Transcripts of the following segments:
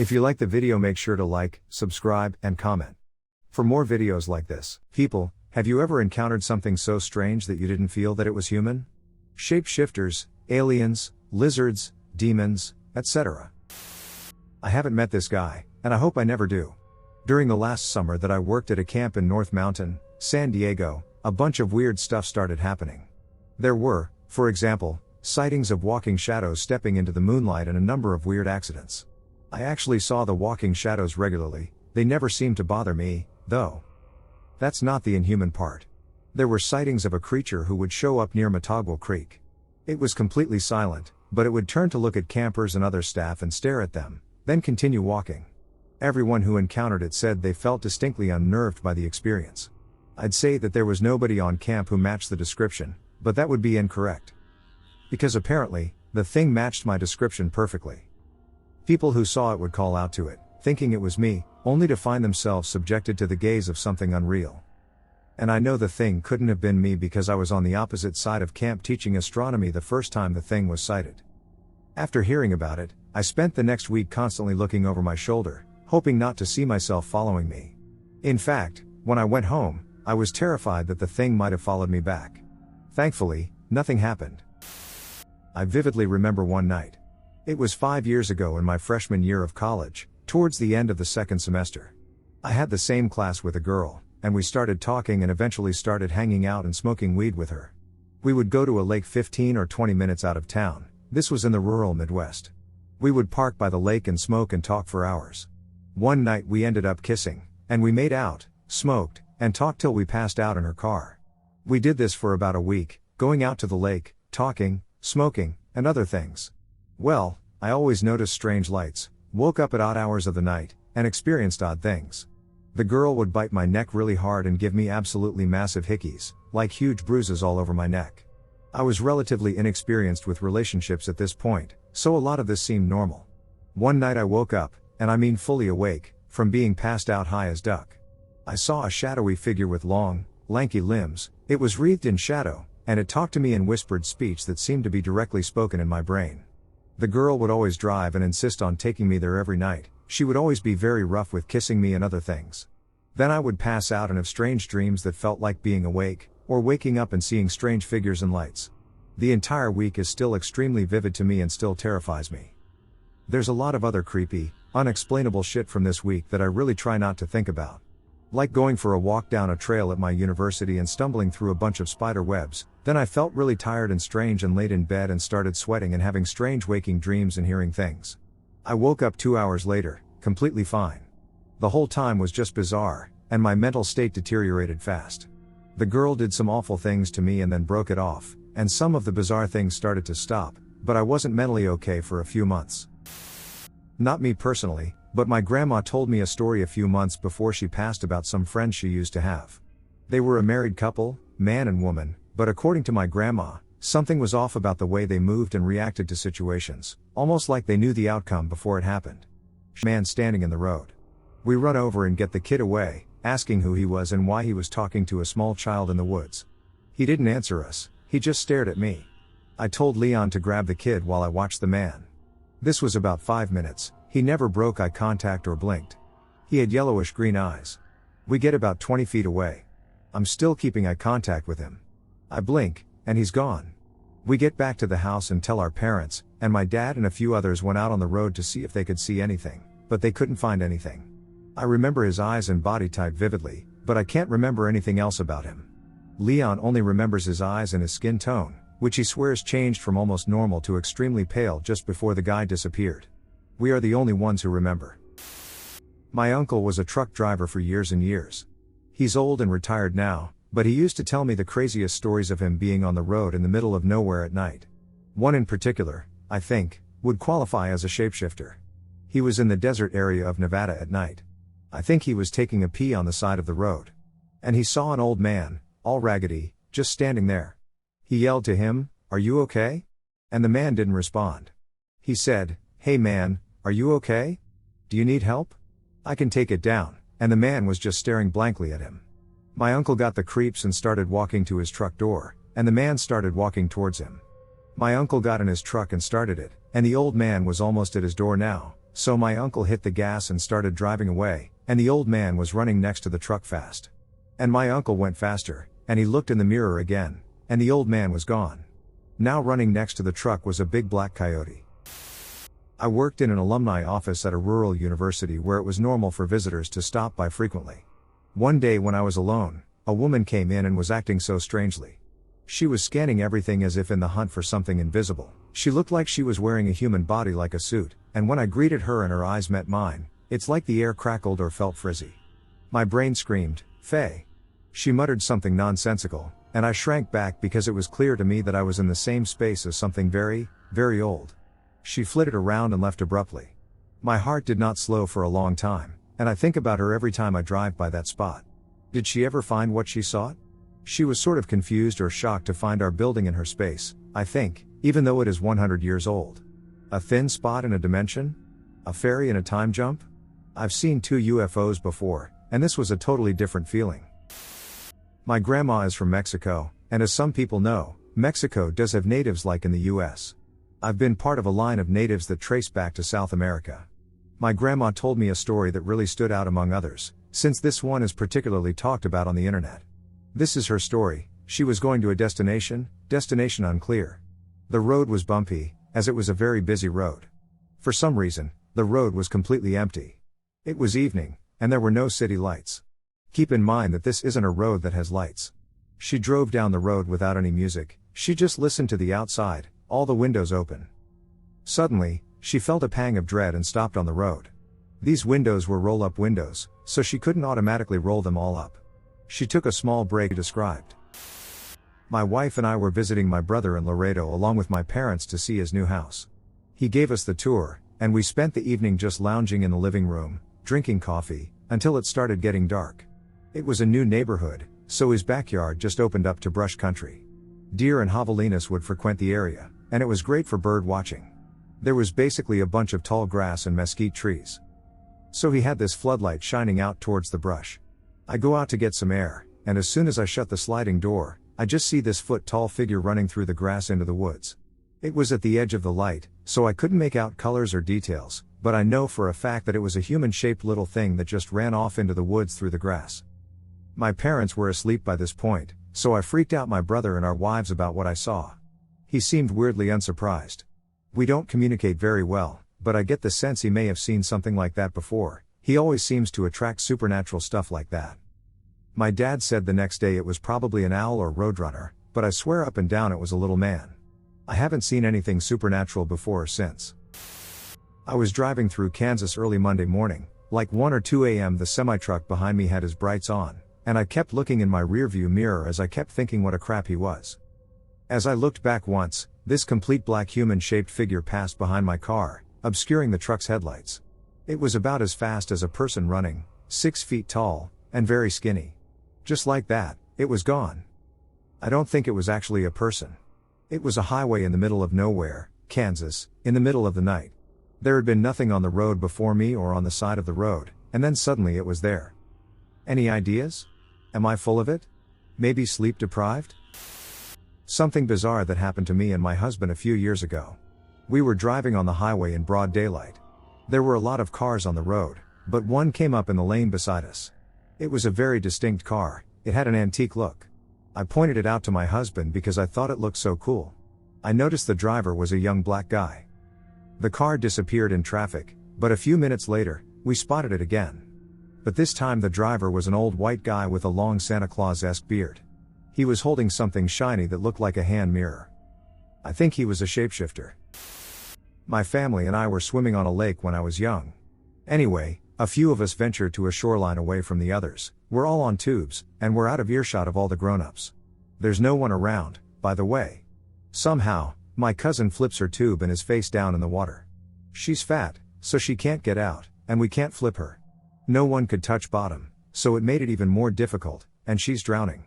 If you like the video, make sure to like, subscribe, and comment. For more videos like this. People, have you ever encountered something so strange that you didn't feel that it was human? Shapeshifters, aliens, lizards, demons, etc. I haven't met this guy, and I hope I never do. During the last summer that I worked at a camp in North Mountain, San Diego, a bunch of weird stuff started happening. There were, for example, sightings of walking shadows stepping into the moonlight and a number of weird accidents. I actually saw the walking shadows regularly. They never seemed to bother me, though. That's not the inhuman part. There were sightings of a creature who would show up near Matagwal Creek. It was completely silent, but it would turn to look at campers and other staff and stare at them, then continue walking. Everyone who encountered it said they felt distinctly unnerved by the experience. I'd say that there was nobody on camp who matched the description, but that would be incorrect. Because apparently, the thing matched my description perfectly. People who saw it would call out to it, thinking it was me, only to find themselves subjected to the gaze of something unreal. And I know the thing couldn't have been me because I was on the opposite side of camp teaching astronomy the first time the thing was sighted. After hearing about it, I spent the next week constantly looking over my shoulder, hoping not to see myself following me. In fact, when I went home, I was terrified that the thing might have followed me back. Thankfully, nothing happened. I vividly remember one night. It was 5 years ago in my freshman year of college, towards the end of the second semester. I had the same class with a girl, and we started talking and eventually started hanging out and smoking weed with her. We would go to a lake 15 or 20 minutes out of town. This was in the rural Midwest. We would park by the lake and smoke and talk for hours. One night we ended up kissing, and we made out, smoked, and talked till we passed out in her car. We did this for about a week, going out to the lake, talking, smoking, and other things. Well, I always noticed strange lights, woke up at odd hours of the night, and experienced odd things. The girl would bite my neck really hard and give me absolutely massive hickeys, like huge bruises all over my neck. I was relatively inexperienced with relationships at this point, so a lot of this seemed normal. One night I woke up, and I mean fully awake, from being passed out high as duck. I saw a shadowy figure with long, lanky limbs. It was wreathed in shadow, and it talked to me in whispered speech that seemed to be directly spoken in my brain. The girl would always drive and insist on taking me there every night. She would always be very rough with kissing me and other things. Then I would pass out and have strange dreams that felt like being awake, or waking up and seeing strange figures and lights. The entire week is still extremely vivid to me and still terrifies me. There's a lot of other creepy, unexplainable shit from this week that I really try not to think about. Like going for a walk down a trail at my university and stumbling through a bunch of spider webs. Then I felt really tired and strange and laid in bed and started sweating and having strange waking dreams and hearing things. I woke up 2 hours later, completely fine. The whole time was just bizarre, and my mental state deteriorated fast. The girl did some awful things to me and then broke it off, and some of the bizarre things started to stop, but I wasn't mentally okay for a few months. Not me personally, but my grandma told me a story a few months before she passed about some friends she used to have. They were a married couple, man and woman, but according to my grandma, something was off about the way they moved and reacted to situations, almost like they knew the outcome before it happened. Man standing in the road. We run over and get the kid away, asking who he was and why he was talking to a small child in the woods. He didn't answer us, he just stared at me. I told Leon to grab the kid while I watched the man. This was about 5 minutes. He never broke eye contact or blinked. He had yellowish green eyes. We get about 20 feet away. I'm still keeping eye contact with him. I blink, and he's gone. We get back to the house and tell our parents, and my dad and a few others went out on the road to see if they could see anything, but they couldn't find anything. I remember his eyes and body type vividly, but I can't remember anything else about him. Leon only remembers his eyes and his skin tone, which he swears changed from almost normal to extremely pale just before the guy disappeared. We are the only ones who remember. My uncle was a truck driver for years and years. He's old and retired now, but he used to tell me the craziest stories of him being on the road in the middle of nowhere at night. One in particular, I think, would qualify as a shapeshifter. He was in the desert area of Nevada at night. I think he was taking a pee on the side of the road. And he saw an old man, all raggedy, just standing there. He yelled to him, "Are you okay?" And the man didn't respond. He said, "Hey man, are you okay? Do you need help? I can take it down," and the man was just staring blankly at him. My uncle got the creeps and started walking to his truck door, and the man started walking towards him. My uncle got in his truck and started it, and the old man was almost at his door now, so my uncle hit the gas and started driving away, and the old man was running next to the truck fast. And my uncle went faster, and he looked in the mirror again, and the old man was gone. Now running next to the truck was a big black coyote. I worked in an alumni office at a rural university where it was normal for visitors to stop by frequently. One day when I was alone, a woman came in and was acting so strangely. She was scanning everything as if in the hunt for something invisible. She looked like she was wearing a human body like a suit, and when I greeted her and her eyes met mine, it's like the air crackled or felt frizzy. My brain screamed, "Faye." She muttered something nonsensical, and I shrank back because it was clear to me that I was in the same space as something very, very old. She flitted around and left abruptly. My heart did not slow for a long time, and I think about her every time I drive by that spot. Did she ever find what she sought? She was sort of confused or shocked to find our building in her space, I think, even though it is 100 years old. A thin spot in a dimension? A fairy in a time jump? I've seen 2 UFOs before, and this was a totally different feeling. My grandma is from Mexico, and as some people know, Mexico does have natives like in the US. I've been part of a line of natives that trace back to South America. My grandma told me a story that really stood out among others, since this one is particularly talked about on the internet. This is her story. She was going to a destination unclear. The road was bumpy, as it was a very busy road. For some reason, the road was completely empty. It was evening, and there were no city lights. Keep in mind that this isn't a road that has lights. She drove down the road without any music, she just listened to the outside, all the windows open. Suddenly, she felt a pang of dread and stopped on the road. These windows were roll-up windows, so she couldn't automatically roll them all up. She took a small break described. My wife and I were visiting my brother in Laredo along with my parents to see his new house. He gave us the tour, and we spent the evening just lounging in the living room, drinking coffee, until it started getting dark. It was a new neighborhood, so his backyard just opened up to brush country. Deer and javelinas would frequent the area, and it was great for bird watching. There was basically a bunch of tall grass and mesquite trees. So he had this floodlight shining out towards the brush. I go out to get some air, and as soon as I shut the sliding door, I just see this foot-tall figure running through the grass into the woods. It was at the edge of the light, so I couldn't make out colors or details, but I know for a fact that it was a human-shaped little thing that just ran off into the woods through the grass. My parents were asleep by this point, so I freaked out my brother and our wives about what I saw. He seemed weirdly unsurprised. We don't communicate very well, but I get the sense he may have seen something like that before. He always seems to attract supernatural stuff like that. My dad said the next day it was probably an owl or roadrunner, but I swear up and down it was a little man. I haven't seen anything supernatural before or since. I was driving through Kansas early Monday morning, like 1 or 2 a.m. The semi-truck behind me had his brights on, and I kept looking in my rearview mirror as I kept thinking what a crap he was. As I looked back once, this complete black human-shaped figure passed behind my car, obscuring the truck's headlights. It was about as fast as a person running, 6 feet tall, and very skinny. Just like that, it was gone. I don't think it was actually a person. It was a highway in the middle of nowhere, Kansas, in the middle of the night. There had been nothing on the road before me or on the side of the road, and then suddenly it was there. Any ideas? Am I full of it? Maybe sleep deprived? Something bizarre that happened to me and my husband a few years ago. We were driving on the highway in broad daylight. There were a lot of cars on the road, but one came up in the lane beside us. It was a very distinct car, it had an antique look. I pointed it out to my husband because I thought it looked so cool. I noticed the driver was a young black guy. The car disappeared in traffic, but a few minutes later, we spotted it again. But this time the driver was an old white guy with a long Santa Claus-esque beard. He was holding something shiny that looked like a hand mirror. I think he was a shapeshifter. My family and I were swimming on a lake when I was young. Anyway, a few of us ventured to a shoreline away from the others. We're all on tubes, and we're out of earshot of all the grown-ups. There's no one around, by the way. Somehow, my cousin flips her tube and is face down in the water. She's fat, so she can't get out, and we can't flip her. No one could touch bottom, so it made it even more difficult, and she's drowning.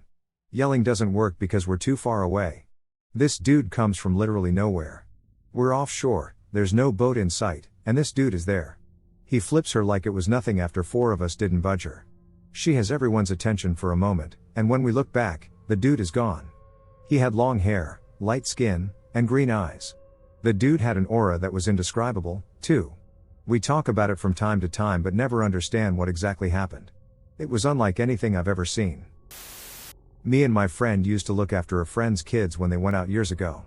Yelling doesn't work because we're too far away. This dude comes from literally nowhere. We're offshore, there's no boat in sight, and this dude is there. He flips her like it was nothing after 4 of us didn't budge her. She has everyone's attention for a moment, and when we look back, the dude is gone. He had long hair, light skin, and green eyes. The dude had an aura that was indescribable, too. We talk about it from time to time but never understand what exactly happened. It was unlike anything I've ever seen. Me and my friend used to look after a friend's kids when they went out years ago.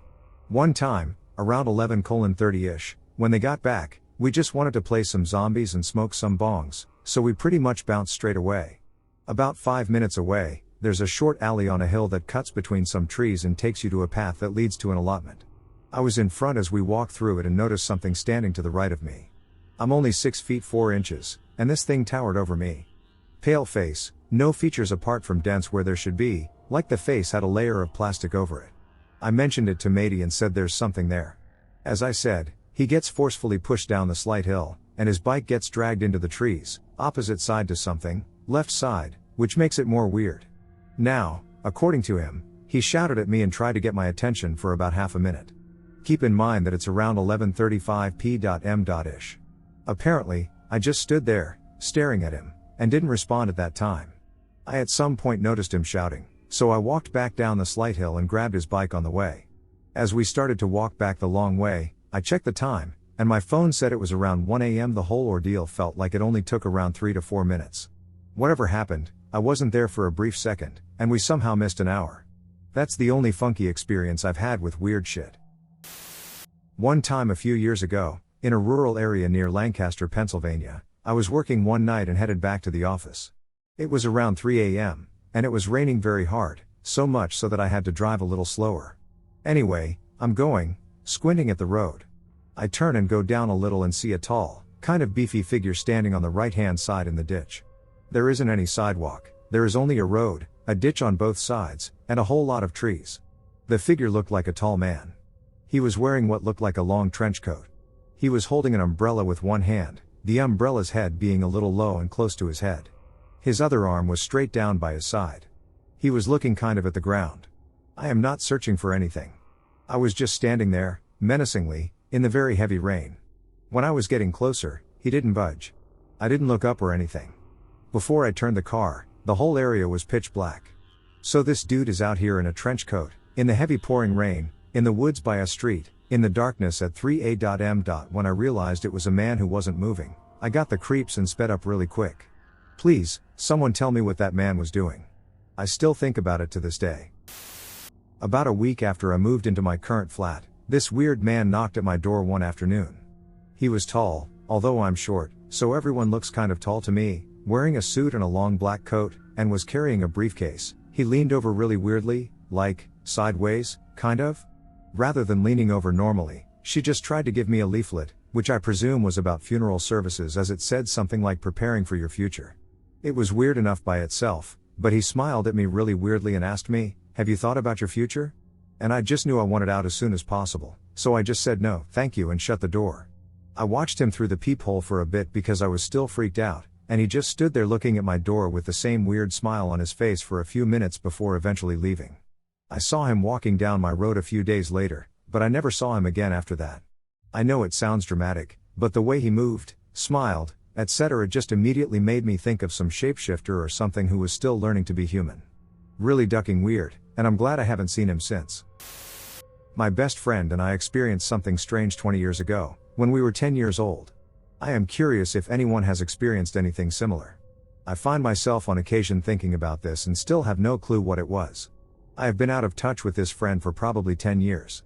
One time, around 11:30ish, when they got back, we just wanted to play some zombies and smoke some bongs, so we pretty much bounced straight away. About 5 minutes away, there's a short alley on a hill that cuts between some trees and takes you to a path that leads to an allotment. I was in front as we walked through it and noticed something standing to the right of me. I'm only 6 feet 4 inches, and this thing towered over me. Pale face, no features apart from dents where there should be, like the face had a layer of plastic over it. I mentioned it to Matey and said there's something there. As I said, he gets forcefully pushed down the slight hill, and his bike gets dragged into the trees, opposite side to something, left side, which makes it more weird. Now, according to him, he shouted at me and tried to get my attention for about half a minute. Keep in mind that it's around 11:35 p.m.ish. Apparently, I just stood there, staring at him, and didn't respond at that time. I at some point noticed him shouting, so I walked back down the slight hill and grabbed his bike on the way. As we started to walk back the long way, I checked the time, and my phone said it was around 1 a.m. The whole ordeal felt like it only took around 3 to 4 minutes. Whatever happened, I wasn't there for a brief second, and we somehow missed an hour. That's the only funky experience I've had with weird shit. One time a few years ago, in a rural area near Lancaster, Pennsylvania, I was working one night and headed back to the office. It was around 3 a.m., and it was raining very hard, so much so that I had to drive a little slower. Anyway, I'm going, squinting at the road. I turn and go down a little and see a tall, kind of beefy figure standing on the right-hand side in the ditch. There isn't any sidewalk, there is only a road, a ditch on both sides, and a whole lot of trees. The figure looked like a tall man. He was wearing what looked like a long trench coat. He was holding an umbrella with one hand, the umbrella's head being a little low and close to his head. His other arm was straight down by his side. He was looking kind of at the ground. I am not searching for anything. I was just standing there, menacingly, in the very heavy rain. When I was getting closer, he didn't budge. I didn't look up or anything. Before I turned the car, the whole area was pitch black. So this dude is out here in a trench coat, in the heavy pouring rain, in the woods by a street, in the darkness at 3 a.m. When I realized it was a man who wasn't moving, I got the creeps and sped up really quick. Please, someone tell me what that man was doing. I still think about it to this day. About a week after I moved into my current flat, this weird man knocked at my door one afternoon. He was tall, although I'm short, so everyone looks kind of tall to me, wearing a suit and a long black coat, and was carrying a briefcase. He leaned over really weirdly, like, sideways, kind of? Rather than leaning over normally, she just tried to give me a leaflet, which I presume was about funeral services as it said something like preparing for your future. It was weird enough by itself, but he smiled at me really weirdly and asked me, "Have you thought about your future?" And I just knew I wanted out as soon as possible, so I just said no, thank you and shut the door. I watched him through the peephole for a bit because I was still freaked out, and he just stood there looking at my door with the same weird smile on his face for a few minutes before eventually leaving. I saw him walking down my road a few days later, but I never saw him again after that. I know it sounds dramatic, but the way he moved, smiled, etc. just immediately made me think of some shapeshifter or something who was still learning to be human. Really ducking weird, and I'm glad I haven't seen him since. My best friend and I experienced something strange 20 years ago, when we were 10 years old. I am curious if anyone has experienced anything similar. I find myself on occasion thinking about this and still have no clue what it was. I have been out of touch with this friend for probably 10 years.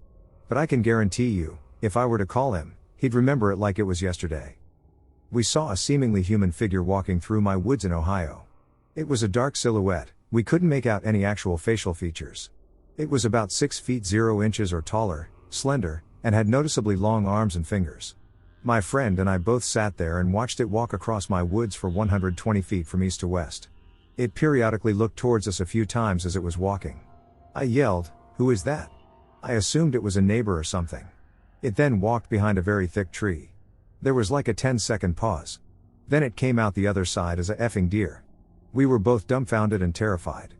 But I can guarantee you, if I were to call him, he'd remember it like it was yesterday. We saw a seemingly human figure walking through my woods in Ohio. It was a dark silhouette, we couldn't make out any actual facial features. It was about 6 feet 0 inches or taller, slender, and had noticeably long arms and fingers. My friend and I both sat there and watched it walk across my woods for 120 feet from east to west. It periodically looked towards us a few times as it was walking. I yelled, "Who is that?" I assumed it was a neighbor or something. It then walked behind a very thick tree. There was like a 10-second pause. Then it came out the other side as a effing deer. We were both dumbfounded and terrified.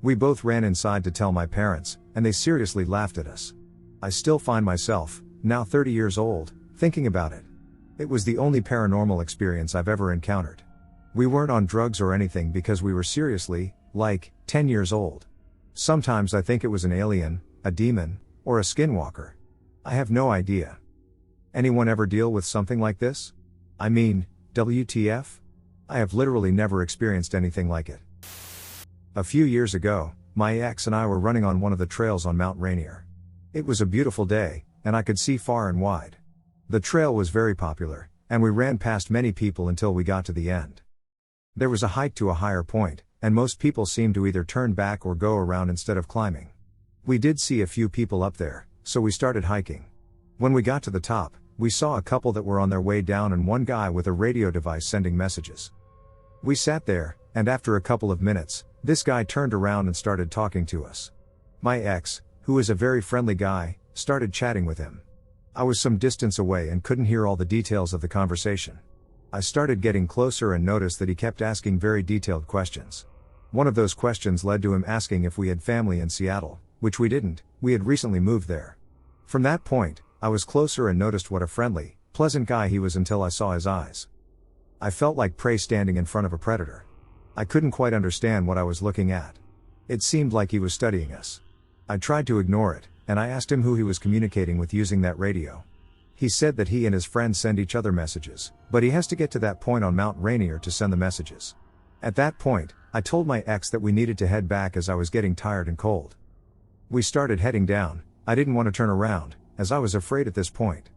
We both ran inside to tell my parents, and they seriously laughed at us. I still find myself, now 30 years old, thinking about it. It was the only paranormal experience I've ever encountered. We weren't on drugs or anything because we were seriously, 10 years old. Sometimes I think it was an alien, a demon, or a skinwalker. I have no idea. Anyone ever deal with something like this? I mean, WTF? I have literally never experienced anything like it. A few years ago, my ex and I were running on one of the trails on Mount Rainier. It was a beautiful day, and I could see far and wide. The trail was very popular, and we ran past many people until we got to the end. There was a hike to a higher point, and most people seemed to either turn back or go around instead of climbing. We did see a few people up there, so we started hiking. When we got to the top, we saw a couple that were on their way down and one guy with a radio device sending messages. We sat there, and after a couple of minutes, this guy turned around and started talking to us. My ex, who is a very friendly guy, started chatting with him. I was some distance away and couldn't hear all the details of the conversation. I started getting closer and noticed that he kept asking very detailed questions. One of those questions led to him asking if we had family in Seattle, which we didn't. We had recently moved there. From that point, I was closer and noticed what a friendly, pleasant guy he was until I saw his eyes. I felt like prey standing in front of a predator. I couldn't quite understand what I was looking at. It seemed like he was studying us. I tried to ignore it, and I asked him who he was communicating with using that radio. He said that he and his friends send each other messages, but he has to get to that point on Mount Rainier to send the messages. At that point, I told my ex that we needed to head back as I was getting tired and cold. We started heading down. I didn't want to turn around, as I was afraid at this point.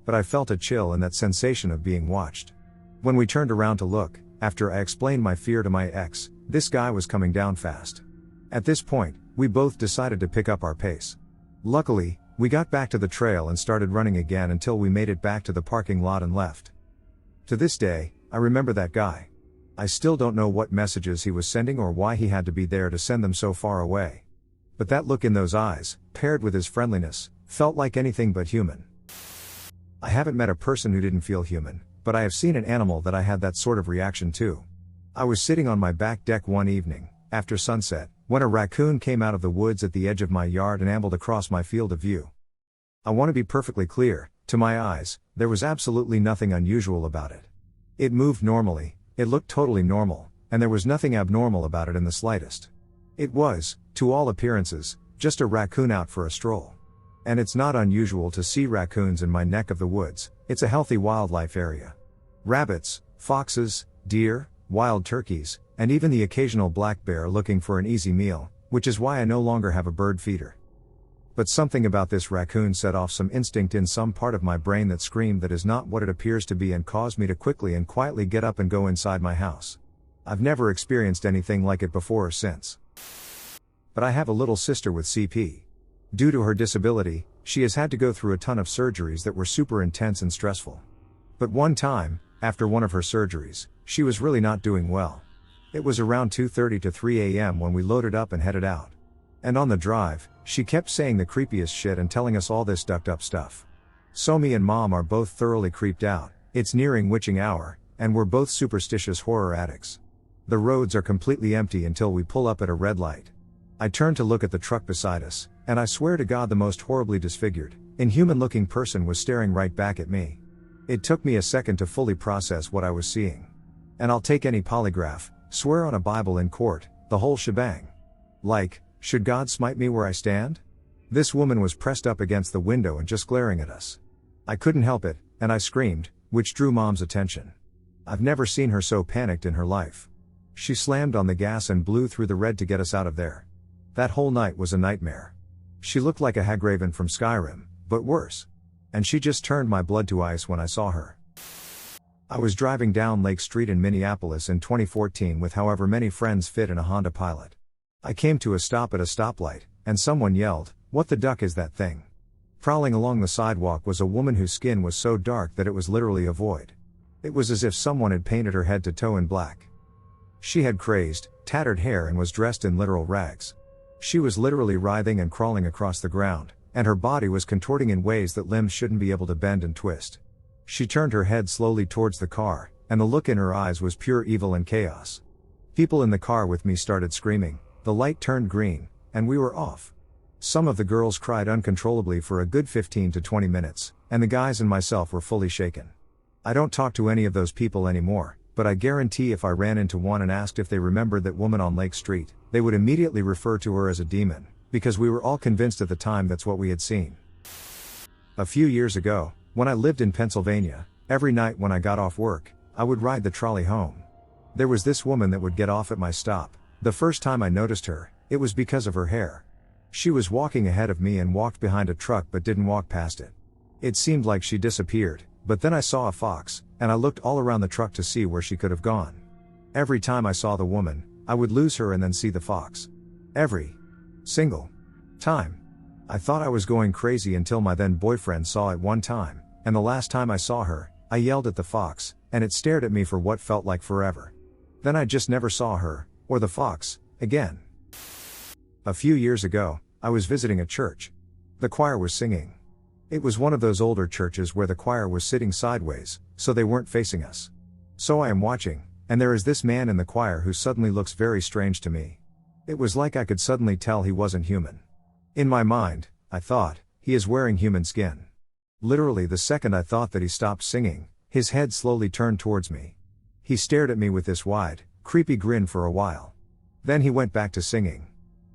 But I felt a chill and that sensation of being watched. When we turned around to look, after I explained my fear to my ex, this guy was coming down fast. At this point, we both decided to pick up our pace. Luckily, we got back to the trail and started running again until we made it back to the parking lot and left. To this day, I remember that guy. I still don't know what messages he was sending or why he had to be there to send them so far away. But that look in those eyes, paired with his friendliness, felt like anything but human. I haven't met a person who didn't feel human, but I have seen an animal that I had that sort of reaction to. I was sitting on my back deck one evening, after sunset, when a raccoon came out of the woods at the edge of my yard and ambled across my field of view. I want to be perfectly clear, to my eyes, there was absolutely nothing unusual about it. It moved normally, it looked totally normal, and there was nothing abnormal about it in the slightest. It was, to all appearances, just a raccoon out for a stroll. And it's not unusual to see raccoons in my neck of the woods. It's a healthy wildlife area. Rabbits, foxes, deer, wild turkeys, and even the occasional black bear looking for an easy meal, which is why I no longer have a bird feeder. But something about this raccoon set off some instinct in some part of my brain that screamed that is not what it appears to be and caused me to quickly and quietly get up and go inside my house. I've never experienced anything like it before or since. But I have a little sister with CP. Due to her disability, she has had to go through a ton of surgeries that were super intense and stressful. But one time, after one of her surgeries, she was really not doing well. It was around 2:30 to 3 a.m. when we loaded up and headed out. And on the drive, she kept saying the creepiest shit and telling us all this ducked up stuff. So me and Mom are both thoroughly creeped out. It's nearing witching hour, and we're both superstitious horror addicts. The roads are completely empty until we pull up at a red light. I turn to look at the truck beside us, and I swear to God the most horribly disfigured, inhuman-looking person was staring right back at me. It took me a second to fully process what I was seeing. And I'll take any polygraph, swear on a Bible in court, the whole shebang. Like, should God smite me where I stand? This woman was pressed up against the window and just glaring at us. I couldn't help it, and I screamed, which drew Mom's attention. I've never seen her so panicked in her life. She slammed on the gas and blew through the red to get us out of there. That whole night was a nightmare. She looked like a Hagraven from Skyrim, but worse. And she just turned my blood to ice when I saw her. I was driving down Lake Street in Minneapolis in 2014 with however many friends fit in a Honda Pilot. I came to a stop at a stoplight, and someone yelled, "What the duck is that thing?" Prowling along the sidewalk was a woman whose skin was so dark that it was literally a void. It was as if someone had painted her head to toe in black. She had crazed, tattered hair and was dressed in literal rags. She was literally writhing and crawling across the ground, and her body was contorting in ways that limbs shouldn't be able to bend and twist. She turned her head slowly towards the car, and the look in her eyes was pure evil and chaos. People in the car with me started screaming, the light turned green, and we were off. Some of the girls cried uncontrollably for a good 15 to 20 minutes, and the guys and myself were fully shaken. I don't talk to any of those people anymore, but I guarantee if I ran into one and asked if they remembered that woman on Lake Street, they would immediately refer to her as a demon, because we were all convinced at the time that's what we had seen. A few years ago, when I lived in Pennsylvania, Every night when I got off work, I would ride the trolley home. There was this woman that would get off at my stop. The first time I noticed her, it was because of her hair. She was walking ahead of me and walked behind a truck but didn't walk past it. It seemed like she disappeared, but then I saw a fox, and I looked all around the truck to see where she could have gone. Every time I saw the woman, I would lose her and then see the fox. Every single time. I thought I was going crazy until my then boyfriend saw it one time, and the last time I saw her, I yelled at the fox, and it stared at me for what felt like forever. Then I just never saw her, or the fox, again. A few years ago, I was visiting a church. The choir was singing. It was one of those older churches where the choir was sitting sideways, so they weren't facing us. So I am watching, and there is this man in the choir who suddenly looks very strange to me. It was like I could suddenly tell he wasn't human. In my mind, I thought, he is wearing human skin. Literally the second I thought that he stopped singing, his head slowly turned towards me. He stared at me with this wide, creepy grin for a while. Then he went back to singing.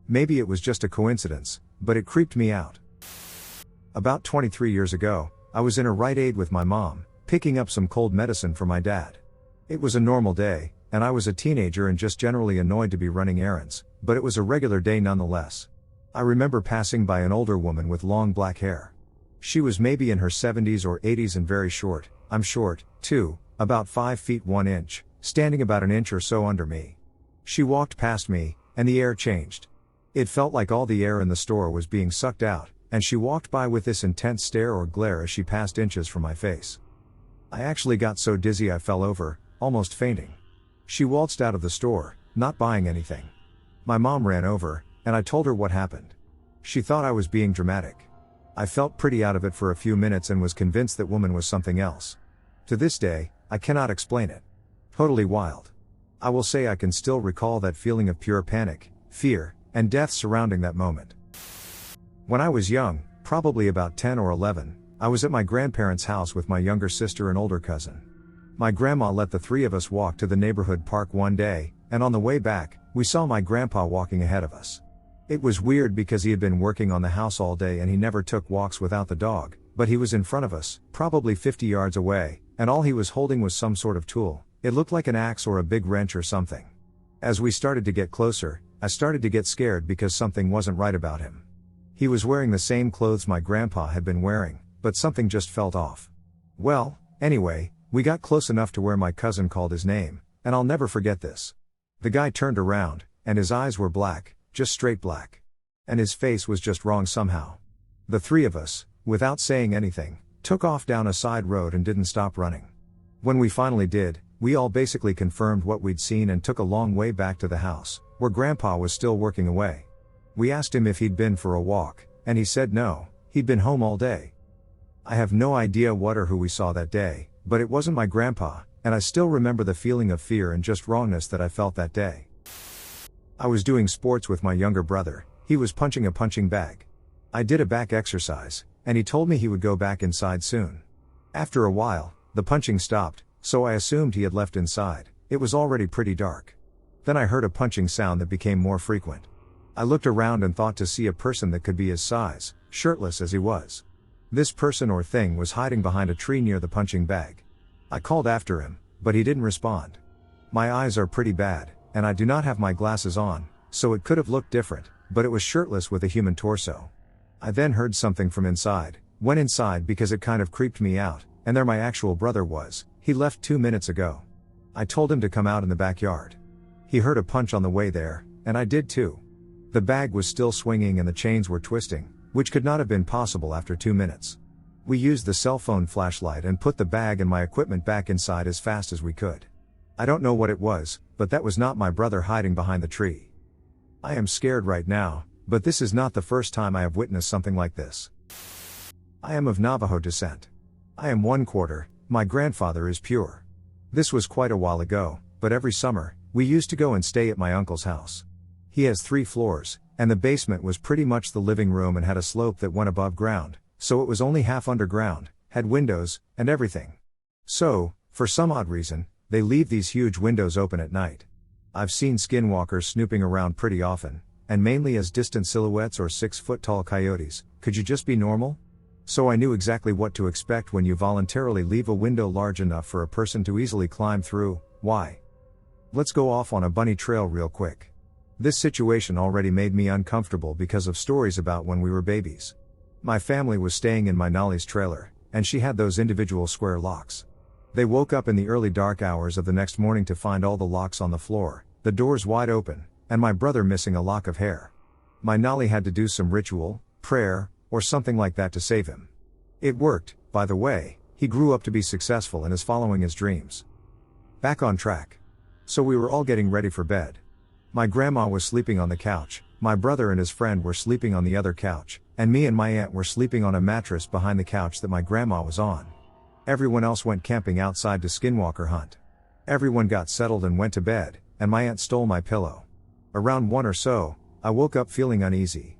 Maybe it was just a coincidence, but it creeped me out. About 23 years ago, I was in a Rite Aid with my mom, picking up some cold medicine for my dad. It was a normal day, and I was a teenager and just generally annoyed to be running errands, but it was a regular day nonetheless. I remember passing by an older woman with long black hair. She was maybe in her 70s or 80s and very short. I'm short, too, about 5 feet 1 inch, standing about an inch or so under me. She walked past me, and the air changed. It felt like all the air in the store was being sucked out, and she walked by with this intense stare or glare as she passed inches from my face. I actually got so dizzy I fell over, almost fainting. She waltzed out of the store, not buying anything. My mom ran over, and I told her what happened. She thought I was being dramatic. I felt pretty out of it for a few minutes and was convinced that woman was something else. To this day, I cannot explain it. Totally wild. I will say I can still recall that feeling of pure panic, fear, and death surrounding that moment. When I was young, probably about 10 or 11, I was at my grandparents' house with my younger sister and older cousin. My grandma let the three of us walk to the neighborhood park one day, and on the way back, we saw my grandpa walking ahead of us. It was weird because he had been working on the house all day and he never took walks without the dog, but he was in front of us, probably 50 yards away, and all he was holding was some sort of tool. It looked like an axe or a big wrench or something. As we started to get closer, I started to get scared because something wasn't right about him. He was wearing the same clothes my grandpa had been wearing, but something just felt off. Well, anyway, we got close enough to where my cousin called his name, and I'll never forget this. The guy turned around, and his eyes were black, just straight black. And his face was just wrong somehow. The three of us, without saying anything, took off down a side road and didn't stop running. When we finally did, we all basically confirmed what we'd seen and took a long way back to the house, where Grandpa was still working away. We asked him if he'd been for a walk, and he said no, he'd been home all day. I have no idea what or who we saw that day, but it wasn't my grandpa, and I still remember the feeling of fear and just wrongness that I felt that day. I was doing sports with my younger brother. He was punching a punching bag. I did a back exercise, and he told me he would go back inside soon. After a while, the punching stopped, so I assumed he had left inside. It was already pretty dark. Then I heard a punching sound that became more frequent. I looked around and thought to see a person that could be his size, shirtless as he was. This person or thing was hiding behind a tree near the punching bag. I called after him, but he didn't respond. My eyes are pretty bad, and I do not have my glasses on, so it could have looked different, but it was shirtless with a human torso. I then heard something from inside, went inside because it kind of creeped me out, and there my actual brother was. He left 2 minutes ago. I told him to come out in the backyard. He heard a punch on the way there, and I did too. The bag was still swinging and the chains were twisting, which could not have been possible after 2 minutes. We used the cell phone flashlight and put the bag and my equipment back inside as fast as we could. I don't know what it was, but that was not my brother hiding behind the tree. I am scared right now, but this is not the first time I have witnessed something like this. I am of Navajo descent. I am 1/4, my grandfather is pure. This was quite a while ago, but every summer, we used to go and stay at my uncle's house. He has 3 floors, and the basement was pretty much the living room and had a slope that went above ground, so it was only half underground, had windows, and everything. So, for some odd reason, they leave these huge windows open at night. I've seen skinwalkers snooping around pretty often, and mainly as distant silhouettes or 6-foot tall coyotes. Could you just be normal? So I knew exactly what to expect when you voluntarily leave a window large enough for a person to easily climb through. Why? Let's go off on a bunny trail real quick. This situation already made me uncomfortable because of stories about when we were babies. My family was staying in my Nolly's trailer, and she had those individual square locks. They woke up in the early dark hours of the next morning to find all the locks on the floor, the doors wide open, and my brother missing a lock of hair. My Nolly had to do some ritual, prayer, or something like that to save him. It worked, by the way. He grew up to be successful and is following his dreams. Back on track. So we were all getting ready for bed. My grandma was sleeping on the couch, my brother and his friend were sleeping on the other couch, and me and my aunt were sleeping on a mattress behind the couch that my grandma was on. Everyone else went camping outside to skinwalker hunt. Everyone got settled and went to bed, and my aunt stole my pillow. Around 1 or so, I woke up feeling uneasy.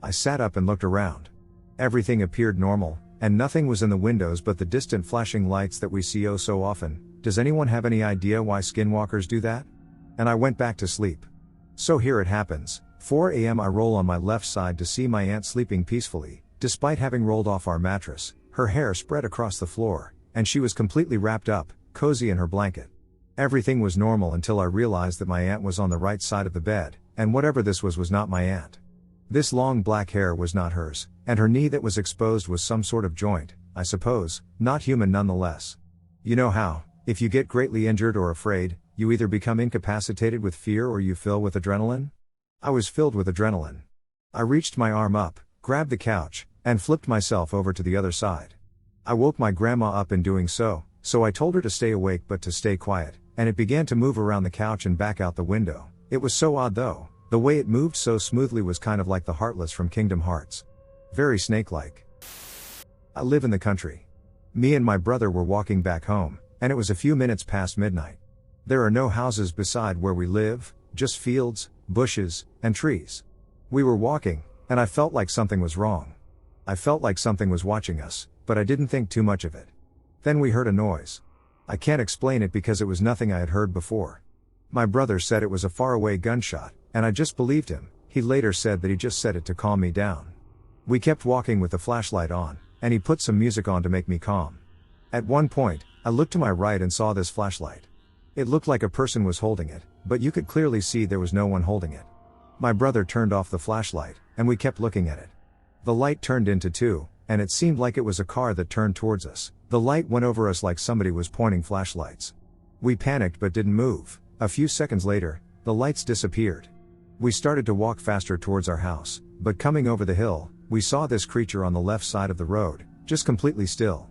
I sat up and looked around. Everything appeared normal, and nothing was in the windows but the distant flashing lights that we see oh so often. Does anyone have any idea why skinwalkers do that? And I went back to sleep. So here it happens, 4 a.m. I roll on my left side to see my aunt sleeping peacefully, despite having rolled off our mattress, her hair spread across the floor, and she was completely wrapped up, cozy in her blanket. Everything was normal until I realized that my aunt was on the right side of the bed, and whatever this was not my aunt. This long black hair was not hers, and her knee that was exposed was some sort of joint, I suppose, not human nonetheless. You know how, if you get greatly injured or afraid, you either become incapacitated with fear or you fill with adrenaline? I was filled with adrenaline. I reached my arm up, grabbed the couch, and flipped myself over to the other side. I woke my grandma up in doing so I told her to stay awake but to stay quiet, and it began to move around the couch and back out the window. It was so odd though, the way it moved so smoothly was kind of like the Heartless from Kingdom Hearts. Very snake-like. I live in the country. Me and my brother were walking back home, and it was a few minutes past midnight. There are no houses beside where we live, just fields, bushes, and trees. We were walking, and I felt like something was wrong. I felt like something was watching us, but I didn't think too much of it. Then we heard a noise. I can't explain it because it was nothing I had heard before. My brother said it was a faraway gunshot, and I just believed him. He later said that he just said it to calm me down. We kept walking with the flashlight on, and he put some music on to make me calm. At one point, I looked to my right and saw this flashlight. It looked like a person was holding it, but you could clearly see there was no one holding it. My brother turned off the flashlight, and we kept looking at it. The light turned into two, and it seemed like it was a car that turned towards us. The light went over us like somebody was pointing flashlights. We panicked but didn't move. A few seconds later, the lights disappeared. We started to walk faster towards our house, but coming over the hill, we saw this creature on the left side of the road, just completely still.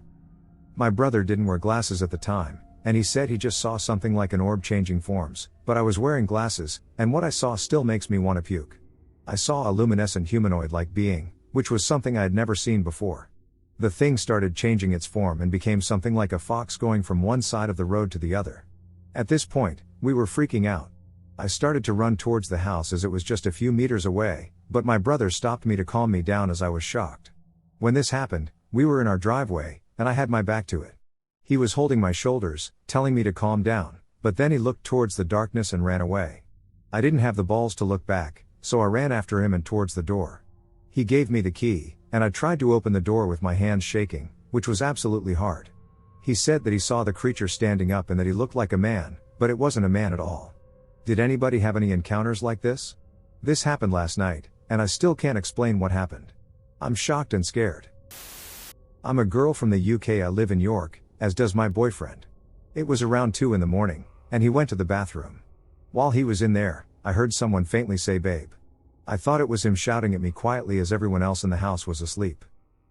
My brother didn't wear glasses at the time, and he said he just saw something like an orb changing forms, but I was wearing glasses, and what I saw still makes me want to puke. I saw a luminescent humanoid-like being, which was something I had never seen before. The thing started changing its form and became something like a fox going from one side of the road to the other. At this point, we were freaking out. I started to run towards the house as it was just a few meters away, but my brother stopped me to calm me down as I was shocked. When this happened, we were in our driveway, and I had my back to it. He was holding my shoulders, telling me to calm down, but then he looked towards the darkness and ran away. I didn't have the balls to look back, so I ran after him and towards the door. He gave me the key, and I tried to open the door with my hands shaking, which was absolutely hard. He said that he saw the creature standing up and that he looked like a man, but it wasn't a man at all. Did anybody have any encounters like this? This happened last night, and I still can't explain what happened. I'm shocked and scared. I'm a girl from the UK. I live in York, as does my boyfriend. It was around 2 in the morning, and he went to the bathroom. While he was in there, I heard someone faintly say babe. I thought it was him shouting at me quietly as everyone else in the house was asleep.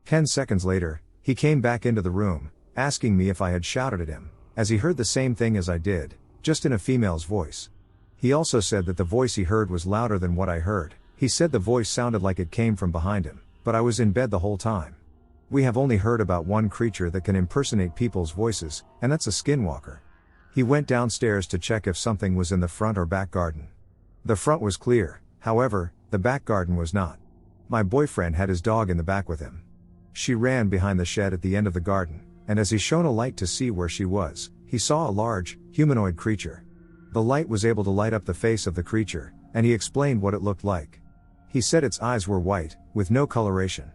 10 seconds later, he came back into the room, asking me if I had shouted at him, as he heard the same thing as I did, just in a female's voice. He also said that the voice he heard was louder than what I heard. He said the voice sounded like it came from behind him, but I was in bed the whole time. We have only heard about one creature that can impersonate people's voices, and that's a skinwalker. He went downstairs to check if something was in the front or back garden. The front was clear, however, the back garden was not. My boyfriend had his dog in the back with him. She ran behind the shed at the end of the garden, and as he shone a light to see where she was, he saw a large, humanoid creature. The light was able to light up the face of the creature, and he explained what it looked like. He said its eyes were white, with no coloration.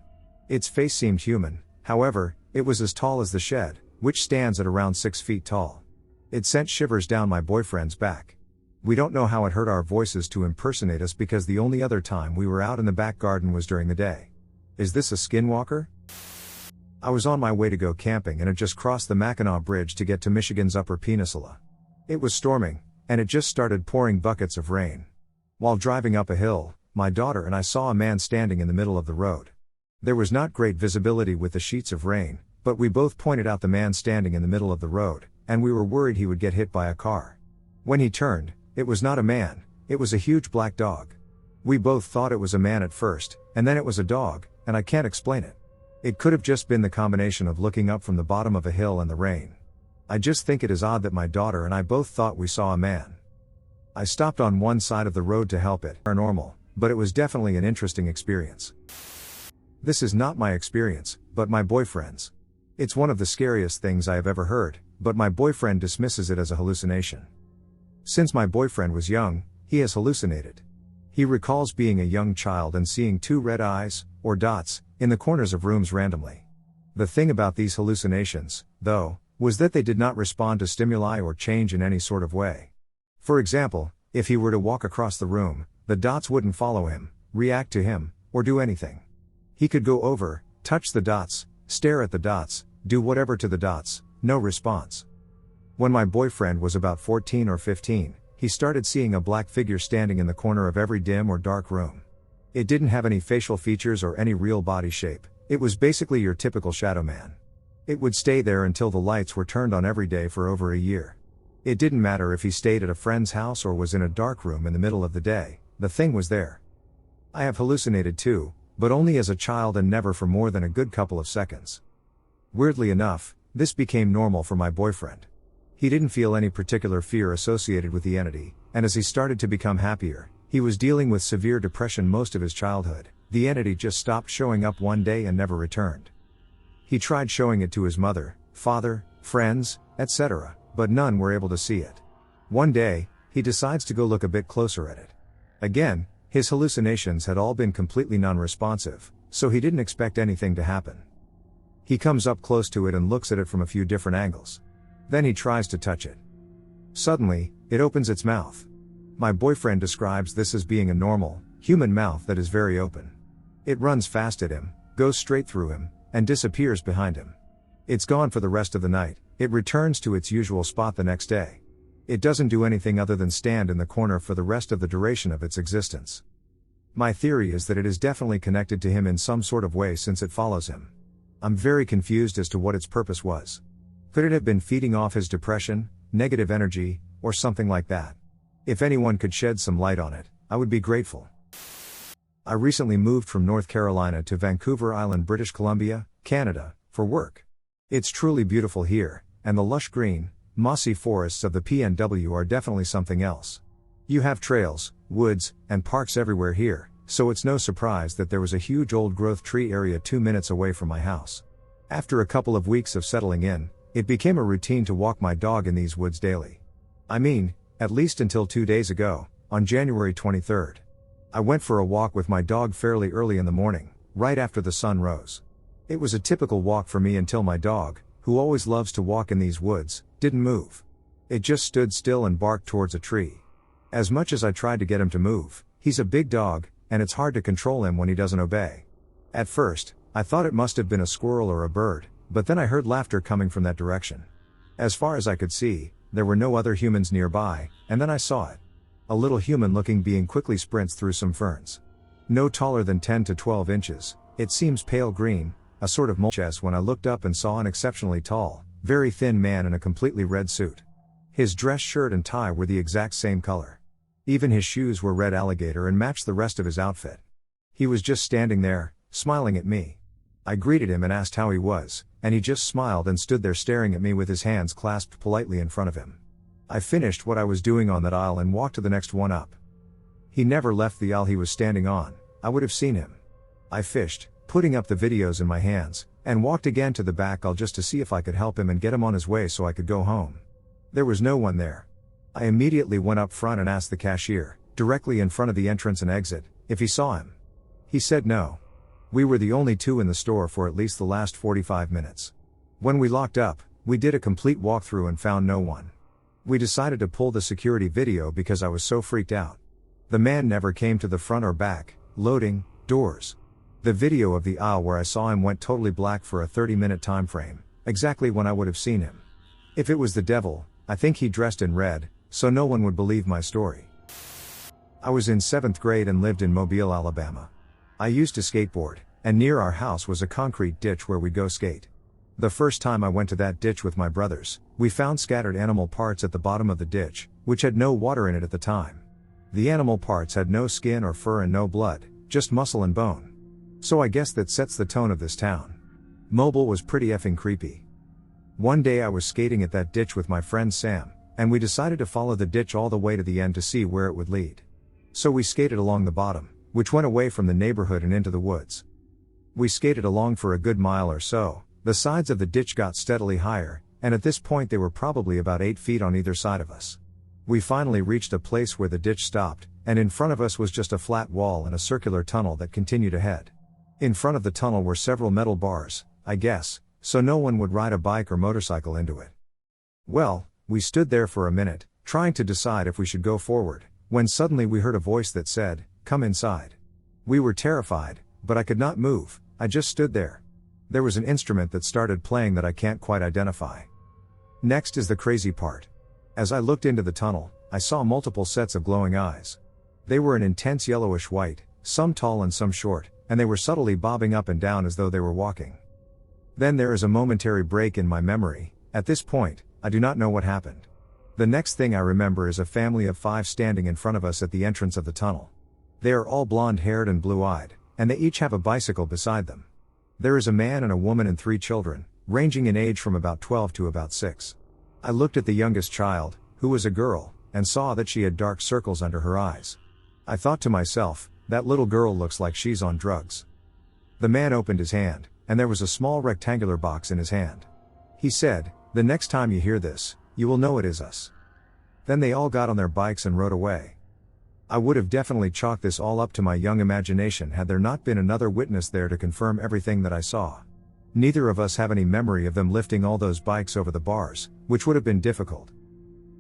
Its face seemed human, However, it was as tall as the shed, which stands at around 6 feet tall. It sent shivers down my boyfriend's back. We don't know how it heard our voices to impersonate us because the only other time we were out in the back garden was during the day. Is this a skinwalker? I was on my way to go camping and had just crossed the Mackinac Bridge to get to Michigan's Upper Peninsula. It was storming, and it just started pouring buckets of rain. While driving up a hill, my daughter and I saw a man standing in the middle of the road. There was not great visibility with the sheets of rain, but we both pointed out the man standing in the middle of the road, and we were worried he would get hit by a car. When he turned, it was not a man, it was a huge black dog. We both thought it was a man at first, and then it was a dog, and I can't explain it. It could have just been the combination of looking up from the bottom of a hill and the rain. I just think it is odd that my daughter and I both thought we saw a man. I stopped on one side of the road to help it. Paranormal, but it was definitely an interesting experience. This is not my experience, but my boyfriend's. It's one of the scariest things I have ever heard, but my boyfriend dismisses it as a hallucination. Since my boyfriend was young, he has hallucinated. He recalls being a young child and seeing 2 red eyes, or dots, in the corners of rooms randomly. The thing about these hallucinations, though, was that they did not respond to stimuli or change in any sort of way. For example, if he were to walk across the room, the dots wouldn't follow him, react to him, or do anything. He could go over, touch the dots, stare at the dots, do whatever to the dots, no response. When my boyfriend was about 14 or 15, he started seeing a black figure standing in the corner of every dim or dark room. It didn't have any facial features or any real body shape, it was basically your typical shadow man. It would stay there until the lights were turned on every day for over a year. It didn't matter if he stayed at a friend's house or was in a dark room in the middle of the day, the thing was there. I have hallucinated too, but only as a child and never for more than a good couple of seconds. Weirdly enough, this became normal for my boyfriend. He didn't feel any particular fear associated with the entity, and as he started to become happier, he was dealing with severe depression most of his childhood. The entity just stopped showing up one day and never returned. He tried showing it to his mother, father, friends, etc., but none were able to see it. One day, he decides to go look a bit closer at it. Again, his hallucinations had all been completely non-responsive, so he didn't expect anything to happen. He comes up close to it and looks at it from a few different angles. Then he tries to touch it. Suddenly, it opens its mouth. My boyfriend describes this as being a normal, human mouth that is very open. It runs fast at him, goes straight through him, and disappears behind him. It's gone for the rest of the night. It returns to its usual spot the next day. It doesn't do anything other than stand in the corner for the rest of the duration of its existence. My theory is that it is definitely connected to him in some sort of way since it follows him. I'm very confused as to what its purpose was. Could it have been feeding off his depression, negative energy, or something like that? If anyone could shed some light on it, I would be grateful. I recently moved from North Carolina to Vancouver Island, British Columbia, Canada, for work. It's truly beautiful here, and the lush green, mossy forests of the PNW are definitely something else. You have trails, woods, and parks everywhere here, so it's no surprise that there was a huge old-growth tree area 2 minutes away from my house. After a couple of weeks of settling in, it became a routine to walk my dog in these woods daily. I mean, at least until 2 days ago, on January 23rd. I went for a walk with my dog fairly early in the morning, right after the sun rose. It was a typical walk for me until my dog, who always loves to walk in these woods, didn't move. It just stood still and barked towards a tree. As much as I tried to get him to move, he's a big dog, and it's hard to control him when he doesn't obey. At first, I thought it must have been a squirrel or a bird, but then I heard laughter coming from that direction. As far as I could see, there were no other humans nearby, and then I saw it. A little human-looking being quickly sprints through some ferns. No taller than 10 to 12 inches, it seems pale green, a sort of chest when I looked up and saw an exceptionally tall, very thin man in a completely red suit. His dress shirt and tie were the exact same color. Even his shoes were red alligator and matched the rest of his outfit. He was just standing there, smiling at me. I greeted him and asked how he was, and he just smiled and stood there staring at me with his hands clasped politely in front of him. I finished what I was doing on that aisle and walked to the next one up. He never left the aisle he was standing on. I would have seen him. I fished, putting up the videos in my hands, and walked again to the back aisle just to see if I could help him and get him on his way so I could go home. There was no one there. I immediately went up front and asked the cashier, directly in front of the entrance and exit, if he saw him. He said no. We were the only two in the store for at least the last 45 minutes. When we locked up, we did a complete walkthrough and found no one. We decided to pull the security video because I was so freaked out. The man never came to the front or back, loading, doors. The video of the aisle where I saw him went totally black for a 30-minute time frame, exactly when I would have seen him. If it was the devil, I think he dressed in red, so no one would believe my story. I was in 7th grade and lived in Mobile, Alabama. I used to skateboard, and near our house was a concrete ditch where we'd go skate. The first time I went to that ditch with my brothers, we found scattered animal parts at the bottom of the ditch, which had no water in it at the time. The animal parts had no skin or fur and no blood, just muscle and bone. So I guess that sets the tone of this town. Mobile was pretty effing creepy. One day I was skating at that ditch with my friend Sam, and we decided to follow the ditch all the way to the end to see where it would lead. So we skated along the bottom, which went away from the neighborhood and into the woods. We skated along for a good mile or so. The sides of the ditch got steadily higher, and at this point they were probably about 8 feet on either side of us. We finally reached a place where the ditch stopped, and in front of us was just a flat wall and a circular tunnel that continued ahead. In front of the tunnel were several metal bars, I guess, so no one would ride a bike or motorcycle into it. Well, we stood there for a minute, trying to decide if we should go forward, when suddenly we heard a voice that said, "Come inside." We were terrified, but I could not move, I just stood there. There was an instrument that started playing that I can't quite identify. Next is the crazy part. As I looked into the tunnel, I saw multiple sets of glowing eyes. They were an intense yellowish white, some tall and some short, and they were subtly bobbing up and down as though they were walking. Then there is a momentary break in my memory. At this point, I do not know what happened. The next thing I remember is a family of 5 standing in front of us at the entrance of the tunnel. They are all blonde-haired and blue-eyed, and they each have a bicycle beside them. There is a man and a woman and 3 children, ranging in age from about 12 to about 6. I looked at the youngest child, who was a girl, and saw that she had dark circles under her eyes. I thought to myself, that little girl looks like she's on drugs. The man opened his hand, and there was a small rectangular box in his hand. He said, "The next time you hear this, you will know it is us." Then they all got on their bikes and rode away. I would have definitely chalked this all up to my young imagination had there not been another witness there to confirm everything that I saw. Neither of us have any memory of them lifting all those bikes over the bars, which would have been difficult.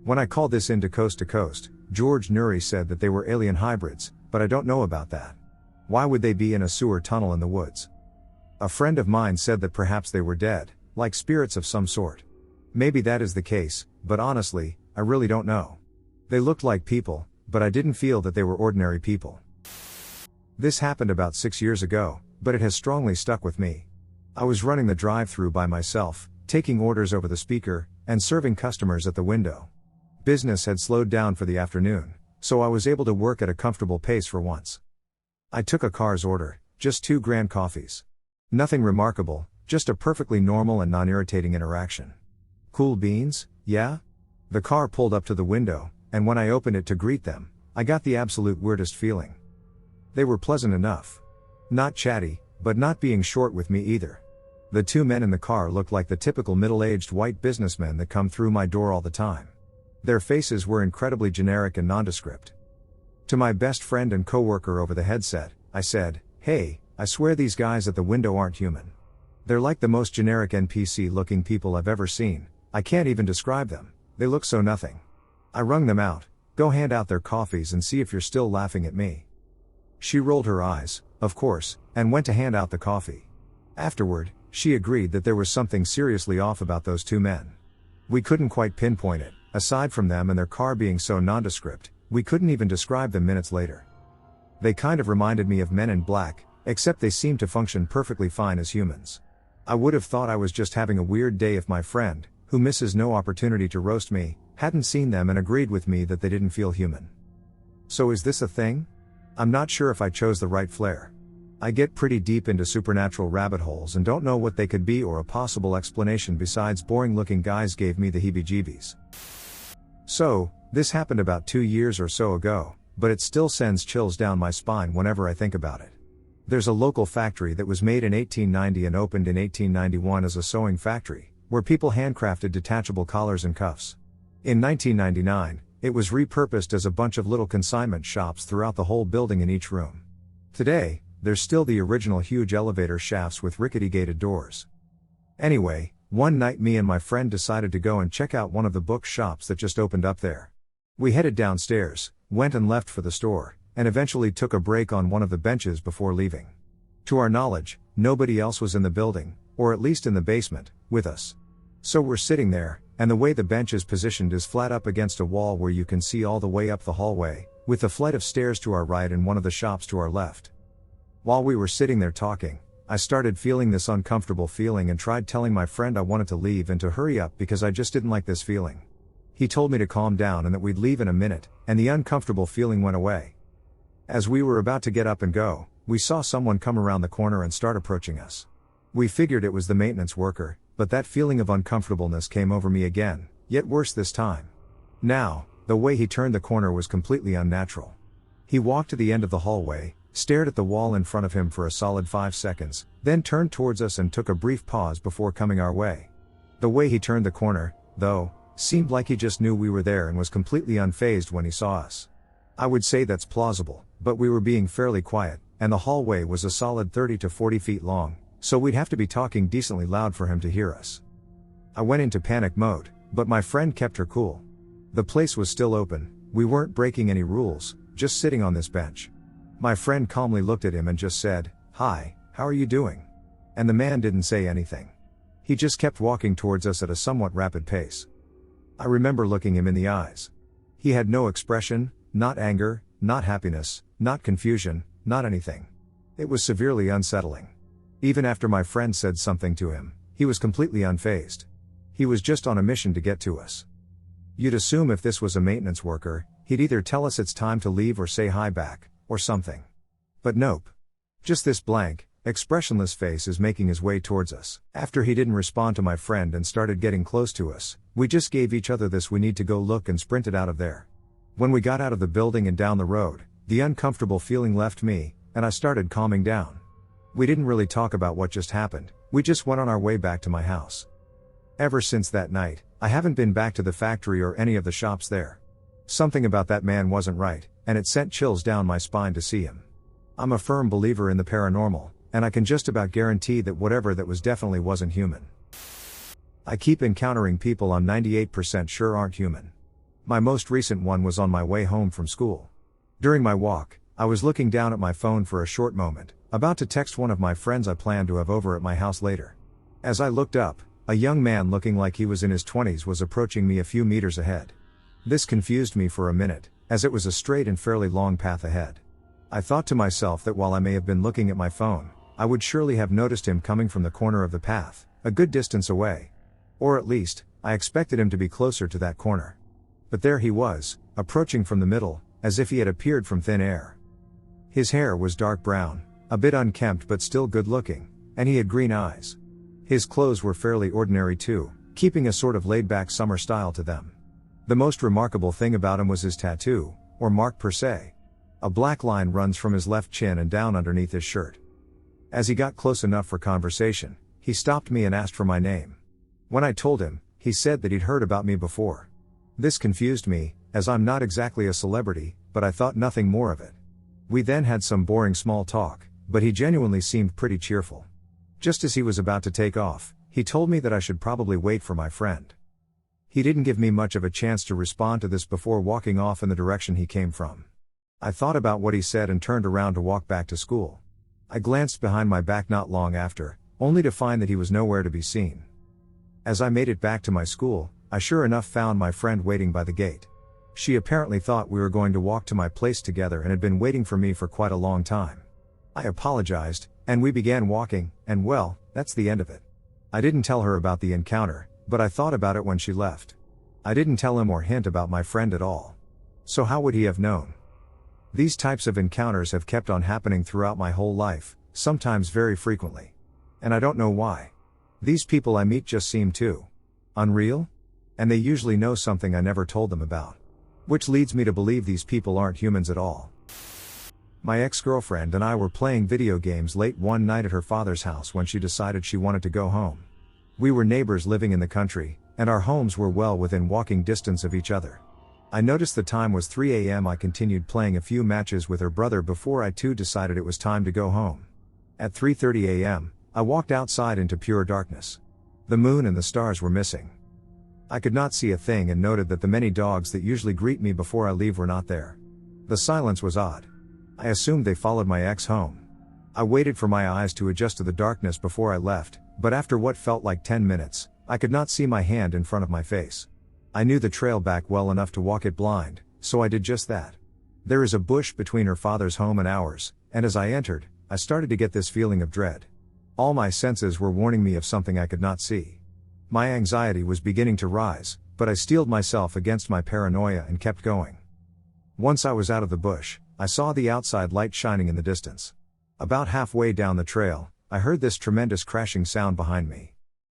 When I called this into Coast to Coast, George Nuri said that they were alien hybrids, but I don't know about that. Why would they be in a sewer tunnel in the woods? A friend of mine said that perhaps they were dead, like spirits of some sort. Maybe that is the case, but honestly, I really don't know. They looked like people, but I didn't feel that they were ordinary people. This happened about 6 years ago, but it has strongly stuck with me. I was running the drive-thru by myself, taking orders over the speaker, and serving customers at the window. Business had slowed down for the afternoon, so I was able to work at a comfortable pace for once. I took a car's order, just 2 grand coffees. Nothing remarkable, just a perfectly normal and non-irritating interaction. Cool beans, yeah? The car pulled up to the window, and when I opened it to greet them, I got the absolute weirdest feeling. They were pleasant enough. Not chatty, but not being short with me either. The 2 men in the car looked like the typical middle-aged white businessmen that come through my door all the time. Their faces were incredibly generic and nondescript. To my best friend and coworker over the headset, I said, "Hey, I swear these guys at the window aren't human. They're like the most generic NPC-looking people I've ever seen. I can't even describe them. They look so nothing. I wrung them out, go hand out their coffees and see if you're still laughing at me." She rolled her eyes, of course, and went to hand out the coffee. Afterward, she agreed that there was something seriously off about those 2 men. We couldn't quite pinpoint it, aside from them and their car being so nondescript, we couldn't even describe them minutes later. They kind of reminded me of Men in Black, except they seemed to function perfectly fine as humans. I would have thought I was just having a weird day if my friend, who misses no opportunity to roast me, hadn't seen them and agreed with me that they didn't feel human. So is this a thing? I'm not sure if I chose the right flair. I get pretty deep into supernatural rabbit holes and don't know what they could be, or a possible explanation besides boring-looking guys gave me the heebie-jeebies. So, this happened about 2 years or so ago, but it still sends chills down my spine whenever I think about it. There's a local factory that was made in 1890 and opened in 1891 as a sewing factory, where people handcrafted detachable collars and cuffs. In 1999, it was repurposed as a bunch of little consignment shops throughout the whole building in each room. Today, there's still the original huge elevator shafts with rickety gated doors. Anyway, one night me and my friend decided to go and check out one of the book shops that just opened up there. We headed downstairs, went and left for the store, and eventually took a break on one of the benches before leaving. To our knowledge, nobody else was in the building, or at least in the basement, with us. So we're sitting there, and the way the bench is positioned is flat up against a wall where you can see all the way up the hallway, with a flight of stairs to our right and one of the shops to our left. While we were sitting there talking, I started feeling this uncomfortable feeling and tried telling my friend I wanted to leave and to hurry up because I just didn't like this feeling. He told me to calm down and that we'd leave in a minute, and the uncomfortable feeling went away. As we were about to get up and go, we saw someone come around the corner and start approaching us. We figured it was the maintenance worker, but that feeling of uncomfortableness came over me again, yet worse this time. Now, the way he turned the corner was completely unnatural. He walked to the end of the hallway, stared at the wall in front of him for a solid 5 seconds, then turned towards us and took a brief pause before coming our way. The way he turned the corner, though, seemed like he just knew we were there and was completely unfazed when he saw us. I would say that's plausible, but we were being fairly quiet, and the hallway was a solid 30 to 40 feet long, so we'd have to be talking decently loud for him to hear us. I went into panic mode, but my friend kept her cool. The place was still open, we weren't breaking any rules, just sitting on this bench. My friend calmly looked at him and just said, "Hi, how are you doing?" And the man didn't say anything. He just kept walking towards us at a somewhat rapid pace. I remember looking him in the eyes. He had no expression, not anger, not happiness, not confusion, not anything. It was severely unsettling. Even after my friend said something to him, he was completely unfazed. He was just on a mission to get to us. You'd assume if this was a maintenance worker, he'd either tell us it's time to leave or say hi back, or something. But nope. Just this blank, expressionless face is making his way towards us. After he didn't respond to my friend and started getting close to us, we just gave each other this "we need to go look" and sprinted out of there. When we got out of the building and down the road, the uncomfortable feeling left me, and I started calming down. We didn't really talk about what just happened, we just went on our way back to my house. Ever since that night, I haven't been back to the factory or any of the shops there. Something about that man wasn't right, and it sent chills down my spine to see him. I'm a firm believer in the paranormal, and I can just about guarantee that whatever that was definitely wasn't human. I keep encountering people I'm 98% sure aren't human. My most recent one was on my way home from school. During my walk, I was looking down at my phone for a short moment, about to text one of my friends I planned to have over at my house later. As I looked up, a young man looking like he was in his 20s was approaching me a few meters ahead. This confused me for a minute, as it was a straight and fairly long path ahead. I thought to myself that while I may have been looking at my phone, I would surely have noticed him coming from the corner of the path, a good distance away. Or at least, I expected him to be closer to that corner. But there he was, approaching from the middle, as if he had appeared from thin air. His hair was dark brown, a bit unkempt but still good looking, and he had green eyes. His clothes were fairly ordinary too, keeping a sort of laid-back summer style to them. The most remarkable thing about him was his tattoo, or mark per se. A black line runs from his left chin and down underneath his shirt. As he got close enough for conversation, he stopped me and asked for my name. When I told him, he said that he'd heard about me before. This confused me, as I'm not exactly a celebrity, but I thought nothing more of it. We then had some boring small talk, but he genuinely seemed pretty cheerful. Just as he was about to take off, he told me that I should probably wait for my friend. He didn't give me much of a chance to respond to this before walking off in the direction he came from. I thought about what he said and turned around to walk back to school. I glanced behind my back not long after, only to find that he was nowhere to be seen. As I made it back to my school, I sure enough found my friend waiting by the gate. She apparently thought we were going to walk to my place together and had been waiting for me for quite a long time. I apologized, and we began walking, and well, that's the end of it. I didn't tell her about the encounter, but I thought about it when she left. I didn't tell him or hint about my friend at all. So how would he have known? These types of encounters have kept on happening throughout my whole life, sometimes very frequently. And I don't know why. These people I meet just seem too unreal? And they usually know something I never told them about. Which leads me to believe these people aren't humans at all. My ex-girlfriend and I were playing video games late one night at her father's house when she decided she wanted to go home. We were neighbors living in the country, and our homes were well within walking distance of each other. I noticed the time was 3 a.m. I continued playing a few matches with her brother before I too decided it was time to go home. At 3:30 a.m., I walked outside into pure darkness. The moon and the stars were missing. I could not see a thing and noted that the many dogs that usually greet me before I leave were not there. The silence was odd. I assumed they followed my ex home. I waited for my eyes to adjust to the darkness before I left, but after what felt like 10 minutes, I could not see my hand in front of my face. I knew the trail back well enough to walk it blind, so I did just that. There is a bush between her father's home and ours, and as I entered, I started to get this feeling of dread. All my senses were warning me of something I could not see. My anxiety was beginning to rise, but I steeled myself against my paranoia and kept going. Once I was out of the bush, I saw the outside light shining in the distance. About halfway down the trail, I heard this tremendous crashing sound behind me.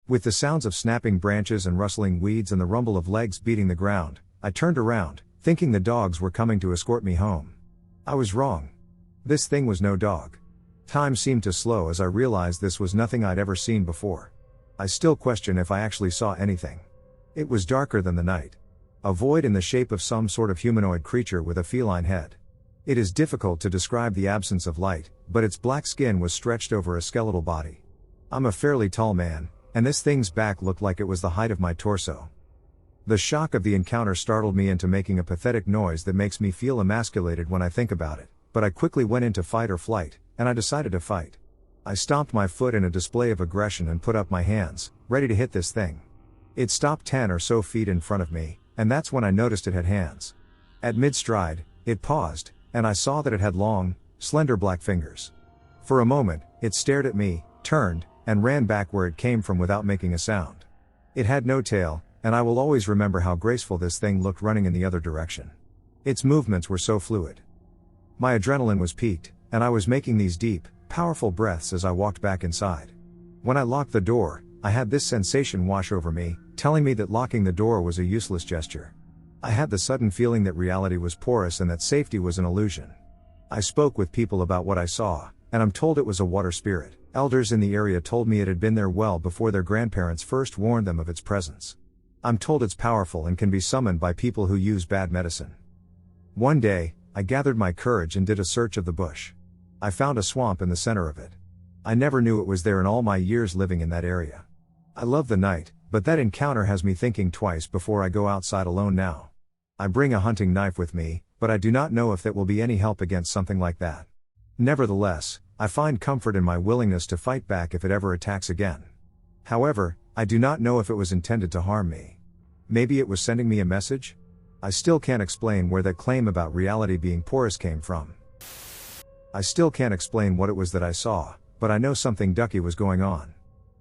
With the sounds of snapping branches and rustling weeds and the rumble of legs beating the ground, I turned around, thinking the dogs were coming to escort me home. I was wrong. This thing was no dog. Time seemed to slow as I realized this was nothing I'd ever seen before. I still question if I actually saw anything. It was darker than the night. A void in the shape of some sort of humanoid creature with a feline head. It is difficult to describe the absence of light, but its black skin was stretched over a skeletal body. I'm a fairly tall man, and this thing's back looked like it was the height of my torso. The shock of the encounter startled me into making a pathetic noise that makes me feel emasculated when I think about it, but I quickly went into fight or flight, and I decided to fight. I stomped my foot in a display of aggression and put up my hands, ready to hit this thing. It stopped 10 or so feet in front of me, and that's when I noticed it had hands. At mid-stride, it paused, and I saw that it had long, slender black fingers. For a moment, it stared at me, turned, and ran back where it came from without making a sound. It had no tail, and I will always remember how graceful this thing looked running in the other direction. Its movements were so fluid. My adrenaline was peaked, and I was making these deep, powerful breaths as I walked back inside. When I locked the door, I had this sensation wash over me, telling me that locking the door was a useless gesture. I had the sudden feeling that reality was porous and that safety was an illusion. I spoke with people about what I saw, and I'm told it was a water spirit. Elders in the area told me it had been there well before their grandparents first warned them of its presence. I'm told it's powerful and can be summoned by people who use bad medicine. One day, I gathered my courage and did a search of the bush. I found a swamp in the center of it. I never knew it was there in all my years living in that area. I love the night, but that encounter has me thinking twice before I go outside alone now. I bring a hunting knife with me, but I do not know if that will be any help against something like that. Nevertheless, I find comfort in my willingness to fight back if it ever attacks again. However, I do not know if it was intended to harm me. Maybe it was sending me a message? I still can't explain where that claim about reality being porous came from. I still can't explain what it was that I saw, but I know something ducky was going on.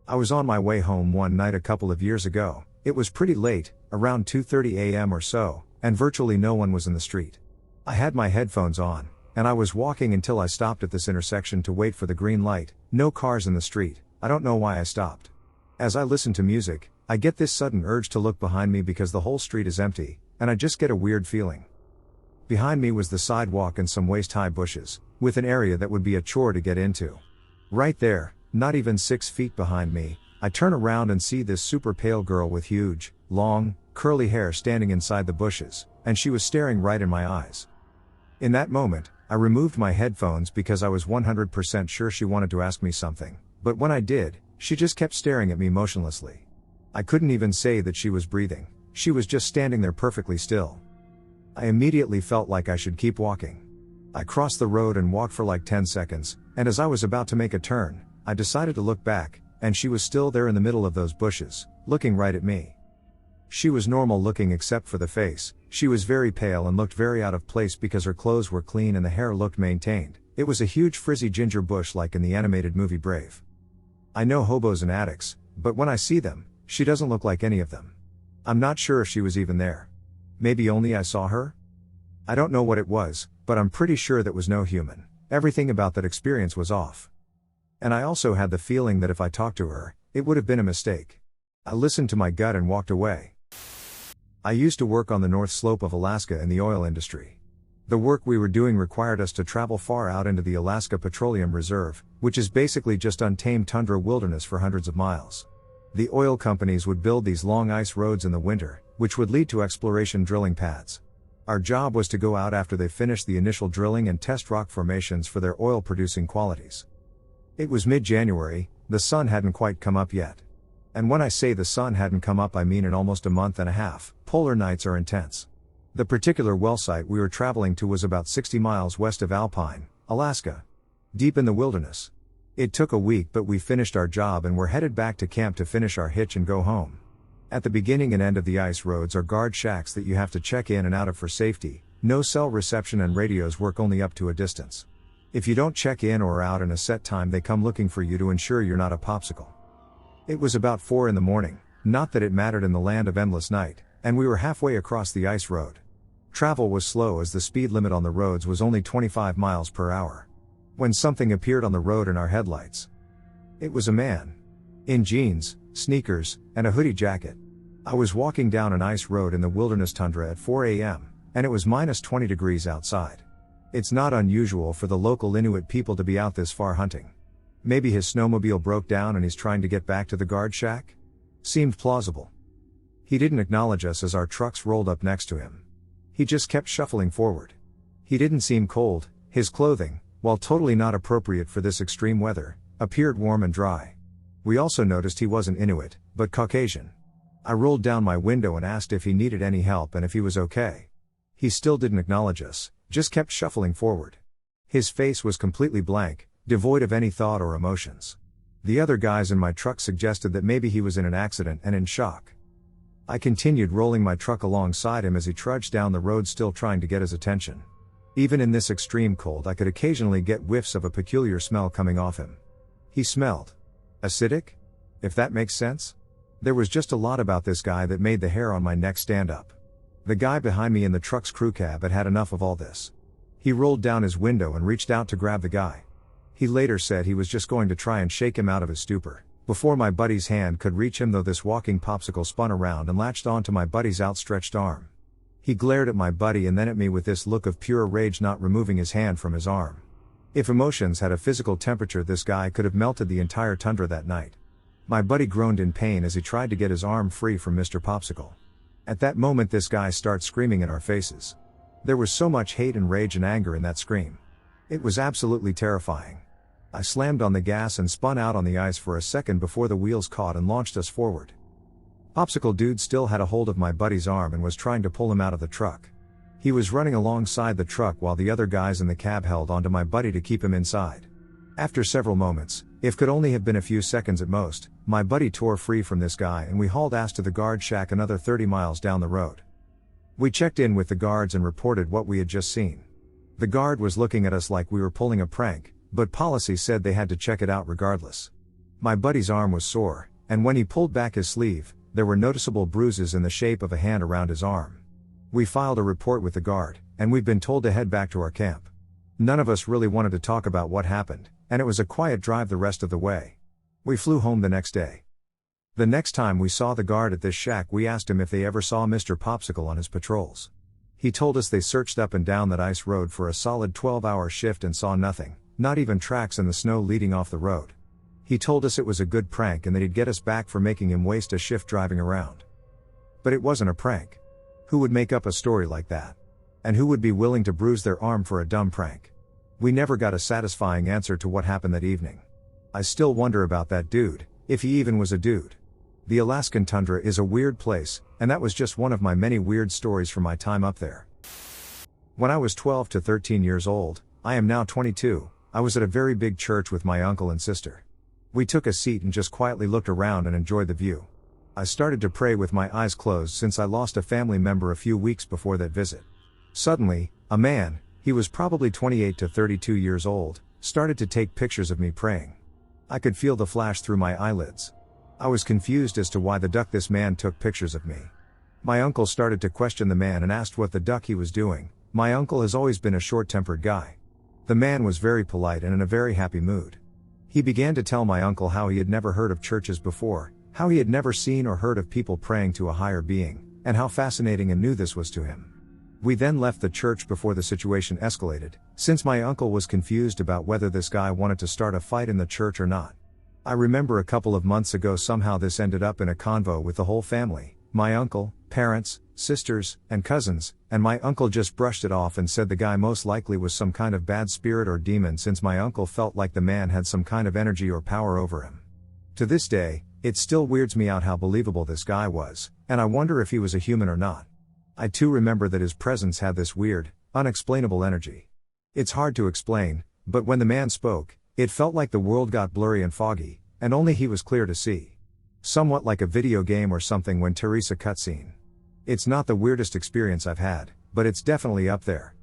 I was on my way home one night a couple of years ago. It was pretty late, around 2:30 a.m. or so, and virtually no one was in the street. I had my headphones on, and I was walking until I stopped at this intersection to wait for the green light. No cars in the street. I don't know why I stopped. As I listen to music, I get this sudden urge to look behind me because the whole street is empty, and I just get a weird feeling. Behind me was the sidewalk and some waist-high bushes, with an area that would be a chore to get into. Right there, not even 6 feet behind me, I turn around and see this super pale girl with huge, long, curly hair standing inside the bushes, and she was staring right in my eyes. In that moment, I removed my headphones because I was 100% sure she wanted to ask me something, but when I did, she just kept staring at me motionlessly. I couldn't even say that she was breathing, she was just standing there perfectly still. I immediately felt like I should keep walking. I crossed the road and walked for like 10 seconds, and as I was about to make a turn, I decided to look back, and she was still there in the middle of those bushes, looking right at me. She was normal looking except for the face. She was very pale and looked very out of place because her clothes were clean and the hair looked maintained. It was a huge frizzy ginger bush like in the animated movie Brave. I know hobos and addicts, but when I see them, she doesn't look like any of them. I'm not sure if she was even there. Maybe only I saw her? I don't know what it was, but I'm pretty sure that was no human. Everything about that experience was off. And I also had the feeling that if I talked to her, it would have been a mistake. I listened to my gut and walked away. I used to work on the North Slope of Alaska in the oil industry. The work we were doing required us to travel far out into the Alaska Petroleum Reserve, which is basically just untamed tundra wilderness for hundreds of miles. The oil companies would build these long ice roads in the winter, which would lead to exploration drilling pads. Our job was to go out after they finished the initial drilling and test rock formations for their oil-producing qualities. It was mid-January, the sun hadn't quite come up yet. And when I say the sun hadn't come up, I mean in almost a month and a half. Polar nights are intense. The particular well site we were traveling to was about 60 miles west of Alpine, Alaska. Deep in the wilderness. It took a week, but we finished our job and were headed back to camp to finish our hitch and go home. At the beginning and end of the ice roads are guard shacks that you have to check in and out of for safety. No cell reception and radios work only up to a distance. If you don't check in or out in a set time, they come looking for you to ensure you're not a popsicle. It was about 4 in the morning, not that it mattered in the land of endless night, and we were halfway across the ice road. Travel was slow as the speed limit on the roads was only 25 miles per hour. When something appeared on the road in our headlights. It was a man. In jeans, sneakers, and a hoodie jacket. I was walking down an ice road in the wilderness tundra at 4 a.m., and it was minus 20 degrees outside. It's not unusual for the local Inuit people to be out this far hunting. Maybe his snowmobile broke down and he's trying to get back to the guard shack? Seemed plausible. He didn't acknowledge us as our trucks rolled up next to him. He just kept shuffling forward. He didn't seem cold. His clothing, while totally not appropriate for this extreme weather, appeared warm and dry. We also noticed he wasn't Inuit, but Caucasian. I rolled down my window and asked if he needed any help and if he was okay. He still didn't acknowledge us, just kept shuffling forward. His face was completely blank, devoid of any thought or emotions. The other guys in my truck suggested that maybe he was in an accident and in shock. I continued rolling my truck alongside him as he trudged down the road, still trying to get his attention. Even in this extreme cold, I could occasionally get whiffs of a peculiar smell coming off him. He smelled acidic? If that makes sense? There was just a lot about this guy that made the hair on my neck stand up. The guy behind me in the truck's crew cab had had enough of all this. He rolled down his window and reached out to grab the guy. He later said he was just going to try and shake him out of his stupor, before my buddy's hand could reach him, though this walking popsicle spun around and latched onto my buddy's outstretched arm. He glared at my buddy and then at me with this look of pure rage, not removing his hand from his arm. If emotions had a physical temperature, this guy could have melted the entire tundra that night. My buddy groaned in pain as he tried to get his arm free from Mr. Popsicle. At that moment, this guy started screaming in our faces. There was so much hate and rage and anger in that scream. It was absolutely terrifying. I slammed on the gas and spun out on the ice for a second before the wheels caught and launched us forward. Popsicle Dude still had a hold of my buddy's arm and was trying to pull him out of the truck. He was running alongside the truck while the other guys in the cab held onto my buddy to keep him inside. After several moments, if could only have been a few seconds at most, my buddy tore free from this guy and we hauled ass to the guard shack another 30 miles down the road. We checked in with the guards and reported what we had just seen. The guard was looking at us like we were pulling a prank, but policy said they had to check it out regardless. My buddy's arm was sore, and when he pulled back his sleeve, there were noticeable bruises in the shape of a hand around his arm. We filed a report with the guard, and we've been told to head back to our camp. None of us really wanted to talk about what happened, and it was a quiet drive the rest of the way. We flew home the next day. The next time we saw the guard at this shack, we asked him if they ever saw Mr. Popsicle on his patrols. He told us they searched up and down that ice road for a solid 12-hour shift and saw nothing, not even tracks in the snow leading off the road. He told us it was a good prank and that he'd get us back for making him waste a shift driving around. But it wasn't a prank. Who would make up a story like that? And who would be willing to bruise their arm for a dumb prank? We never got a satisfying answer to what happened that evening. I still wonder about that dude, if he even was a dude. The Alaskan tundra is a weird place, and that was just one of my many weird stories from my time up there. When I was 12 to 13 years old, I am now 22, I was at a very big church with my uncle and sister. We took a seat and just quietly looked around and enjoyed the view. I started to pray with my eyes closed since I lost a family member a few weeks before that visit. Suddenly, a man, he was probably 28 to 32 years old, started to take pictures of me praying. I could feel the flash through my eyelids. I was confused as to why the duck this man took pictures of me. My uncle started to question the man and asked what the duck he was doing. My uncle has always been a short-tempered guy. The man was very polite and in a very happy mood. He began to tell my uncle how he had never heard of churches before, how he had never seen or heard of people praying to a higher being, and how fascinating and new this was to him. We then left the church before the situation escalated, since my uncle was confused about whether this guy wanted to start a fight in the church or not. I remember a couple of months ago somehow this ended up in a convo with the whole family, my uncle, parents, sisters, and cousins, and my uncle just brushed it off and said the guy most likely was some kind of bad spirit or demon, since my uncle felt like the man had some kind of energy or power over him. To this day, it still weirds me out how believable this guy was, and I wonder if he was a human or not. I too remember that his presence had this weird, unexplainable energy. It's hard to explain, but when the man spoke, it felt like the world got blurry and foggy, and only he was clear to see. Somewhat like a video game or something when Teresa cutscene. It's not the weirdest experience I've had, but it's definitely up there.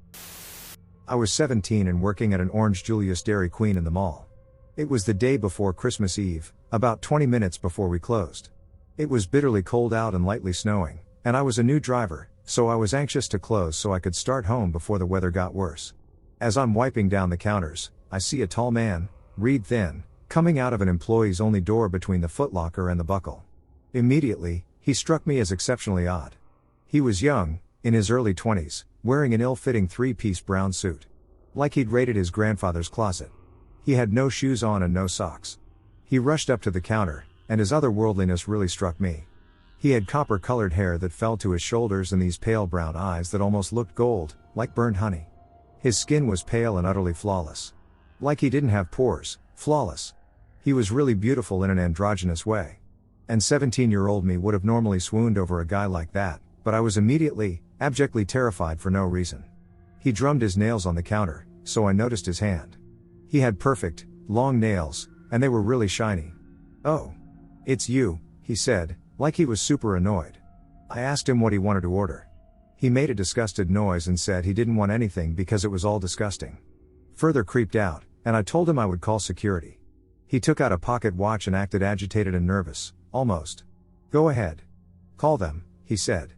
I was 17 and working at an Orange Julius Dairy Queen in the mall. It was the day before Christmas Eve, about 20 minutes before we closed. It was bitterly cold out and lightly snowing, and I was a new driver, so I was anxious to close so I could start home before the weather got worse. As I'm wiping down the counters, I see a tall man, reed thin, coming out of an employee's only door between the footlocker and the buckle. Immediately, he struck me as exceptionally odd. He was young, in his early 20s, wearing an ill-fitting three-piece brown suit. Like he'd raided his grandfather's closet. He had no shoes on and no socks. He rushed up to the counter, and his otherworldliness really struck me. He had copper-colored hair that fell to his shoulders and these pale brown eyes that almost looked gold, like burned honey. His skin was pale and utterly flawless. Like he didn't have pores, flawless. He was really beautiful in an androgynous way. And 17-year-old me would have normally swooned over a guy like that, but I was immediately, abjectly terrified for no reason. He drummed his nails on the counter, so I noticed his hand. He had perfect, long nails, and they were really shiny. "Oh. It's you," he said, like he was super annoyed. I asked him what he wanted to order. He made a disgusted noise and said he didn't want anything because it was all disgusting. Further creeped out, and I told him I would call security. He took out a pocket watch and acted agitated and nervous, almost. "Go ahead. Call them," he said.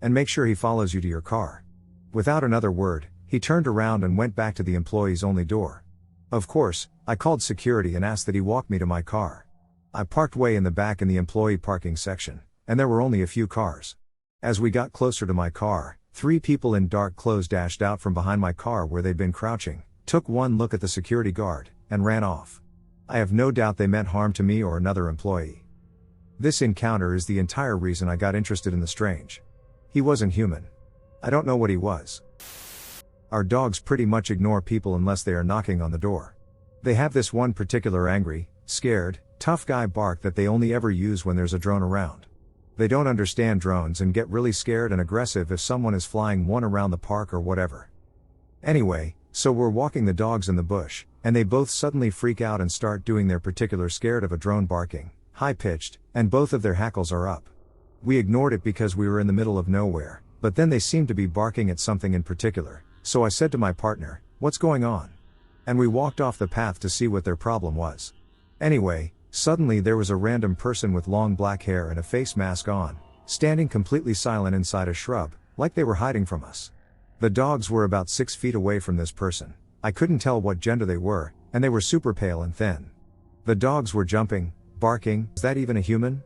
"And make sure he follows you to your car." Without another word, he turned around and went back to the employee's only door. Of course, I called security and asked that he walk me to my car. I parked way in the back in the employee parking section, and there were only a few cars. As we got closer to my car, 3 people in dark clothes dashed out from behind my car where they'd been crouching, took one look at the security guard, and ran off. I have no doubt they meant harm to me or another employee. This encounter is the entire reason I got interested in the strange. He wasn't human. I don't know what he was. Our dogs pretty much ignore people unless they are knocking on the door. They have this one particular angry, scared, tough guy bark that they only ever use when there's a drone around. They don't understand drones and get really scared and aggressive if someone is flying one around the park or whatever. Anyway, so we're walking the dogs in the bush, and they both suddenly freak out and start doing their particular scared of a drone barking, high-pitched, and both of their hackles are up. We ignored it because we were in the middle of nowhere, but then they seemed to be barking at something in particular, so I said to my partner, "What's going on?" And we walked off the path to see what their problem was. Anyway, suddenly there was a random person with long black hair and a face mask on, standing completely silent inside a shrub, like they were hiding from us. The dogs were about 6 feet away from this person. I couldn't tell what gender they were, and they were super pale and thin. The dogs were jumping, barking. Is that even a human?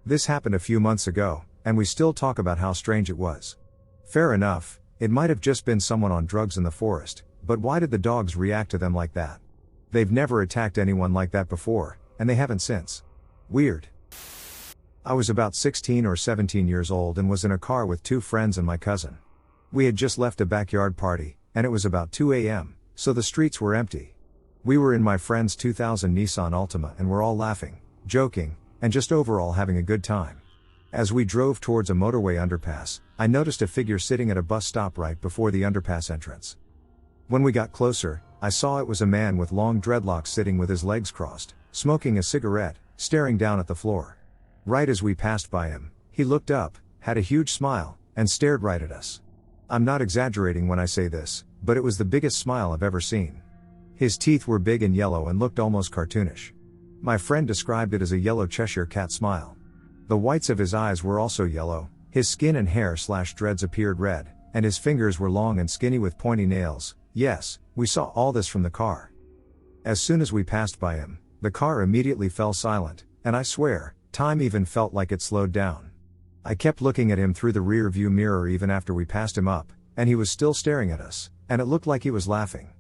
This happened a few months ago, and we still talk about how strange it was. Fair enough, it might have just been someone on drugs in the forest, but why did the dogs react to them like that? They've never attacked anyone like that before, and they haven't since. Weird. I was about 16 or 17 years old and was in a car with 2 friends and my cousin. We had just left a backyard party, and it was about 2 a.m., so the streets were empty. We were in my friend's 2000 Nissan Altima and were all laughing, joking, and just overall having a good time. As we drove towards a motorway underpass, I noticed a figure sitting at a bus stop right before the underpass entrance. When we got closer, I saw it was a man with long dreadlocks sitting with his legs crossed, smoking a cigarette, staring down at the floor. Right as we passed by him, he looked up, had a huge smile, and stared right at us. I'm not exaggerating when I say this, but it was the biggest smile I've ever seen. His teeth were big and yellow and looked almost cartoonish. My friend described it as a yellow Cheshire cat smile. The whites of his eyes were also yellow, his skin and hair/dreads appeared red, and his fingers were long and skinny with pointy nails. Yes, we saw all this from the car. As soon as we passed by him, the car immediately fell silent, and I swear, time even felt like it slowed down. I kept looking at him through the rear view mirror even after we passed him up, and he was still staring at us, and it looked like he was laughing.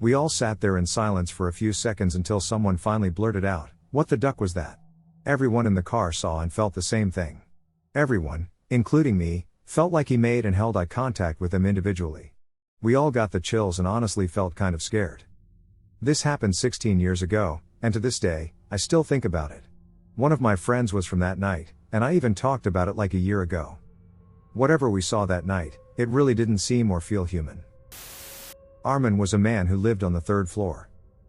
We all sat there in silence for a few seconds until someone finally blurted out, "What the duck was that?" Everyone in the car saw and felt the same thing. Everyone, including me, Felt like he made and held eye contact with them individually. We all got the chills and honestly felt kind of scared. This happened 16 years ago, and to this day, I still think about it. One of my friends was from that night, and I even talked about it like a year ago. Whatever we saw that night, it really didn't seem or feel human. Armin was a man who lived on the 3rd floor.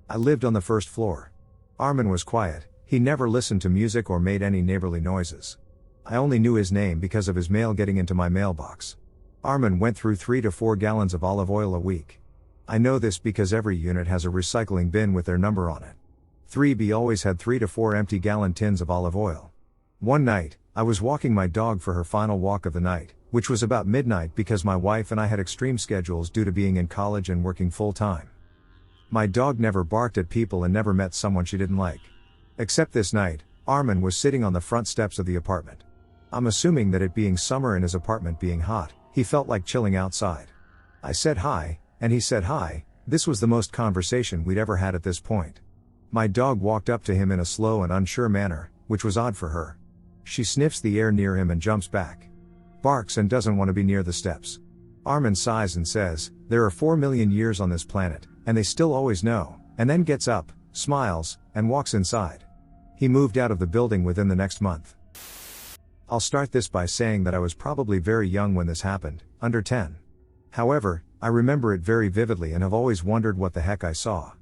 I lived on the 1st floor. Armin was quiet, he never listened to music or made any neighborly noises. I only knew his name because of his mail getting into my mailbox. Armin went through 3 to 4 gallons of olive oil a week. I know this because every unit has a recycling bin with their number on it. 3B always had 3 to 4 empty gallon tins of olive oil. One night, I was walking my dog for her final walk of the night, which was about midnight because my wife and I had extreme schedules due to being in college and working full-time. My dog never barked at people and never met someone she didn't like. Except this night, Armin was sitting on the front steps of the apartment. I'm assuming that it being summer and his apartment being hot, he felt like chilling outside. I said hi, and he said hi. This was the most conversation we'd ever had at this point. My dog walked up to him in a slow and unsure manner, which was odd for her. She sniffs the air near him and jumps back. Barks and doesn't want to be near the steps. Armin sighs and says, "There are 4 million years on this planet, and they still always know," and then gets up, smiles, and walks inside. He moved out of the building within the next month. I'll start this by saying that I was probably very young when this happened, under 10. However, I remember it very vividly and have always wondered what the heck I saw.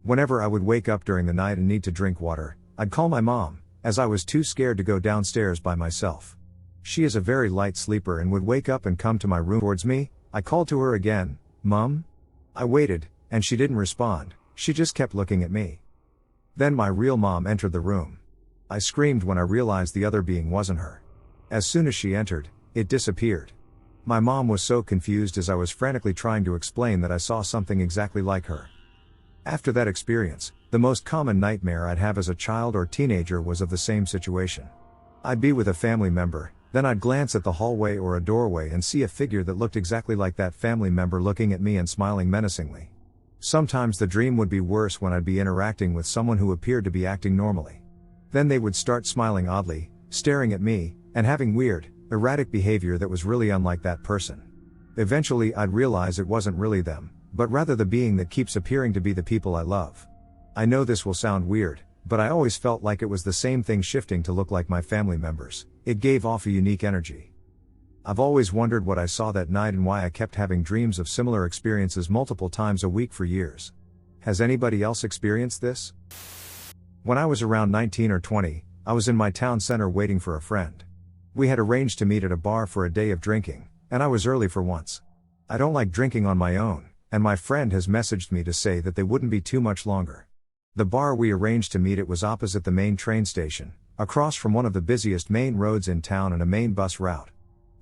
Whenever I would wake up during the night and need to drink water, I'd call my mom, as I was too scared to go downstairs by myself. She is a very light sleeper and would wake up and come to my room towards me. I called to her again, "Mum?" I waited, and she didn't respond, she just kept looking at me. Then my real mom entered the room. I screamed when I realized the other being wasn't her. As soon as she entered, it disappeared. My mom was so confused as I was frantically trying to explain that I saw something exactly like her. After that experience, the most common nightmare I'd have as a child or teenager was of the same situation. I'd be with a family member, then I'd glance at the hallway or a doorway and see a figure that looked exactly like that family member looking at me and smiling menacingly. Sometimes the dream would be worse when I'd be interacting with someone who appeared to be acting normally. Then they would start smiling oddly, staring at me, and having weird, erratic behavior that was really unlike that person. Eventually I'd realize it wasn't really them, but rather the being that keeps appearing to be the people I love. I know this will sound weird, but I always felt like it was the same thing shifting to look like my family members. It gave off a unique energy. I've always wondered what I saw that night and why I kept having dreams of similar experiences multiple times a week for years. Has anybody else experienced this? When I was around 19 or 20, I was in my town center waiting for a friend. We had arranged to meet at a bar for a day of drinking, and I was early for once. I don't like drinking on my own, and my friend has messaged me to say that they wouldn't be too much longer. The bar we arranged to meet at was opposite the main train station, across from one of the busiest main roads in town and a main bus route.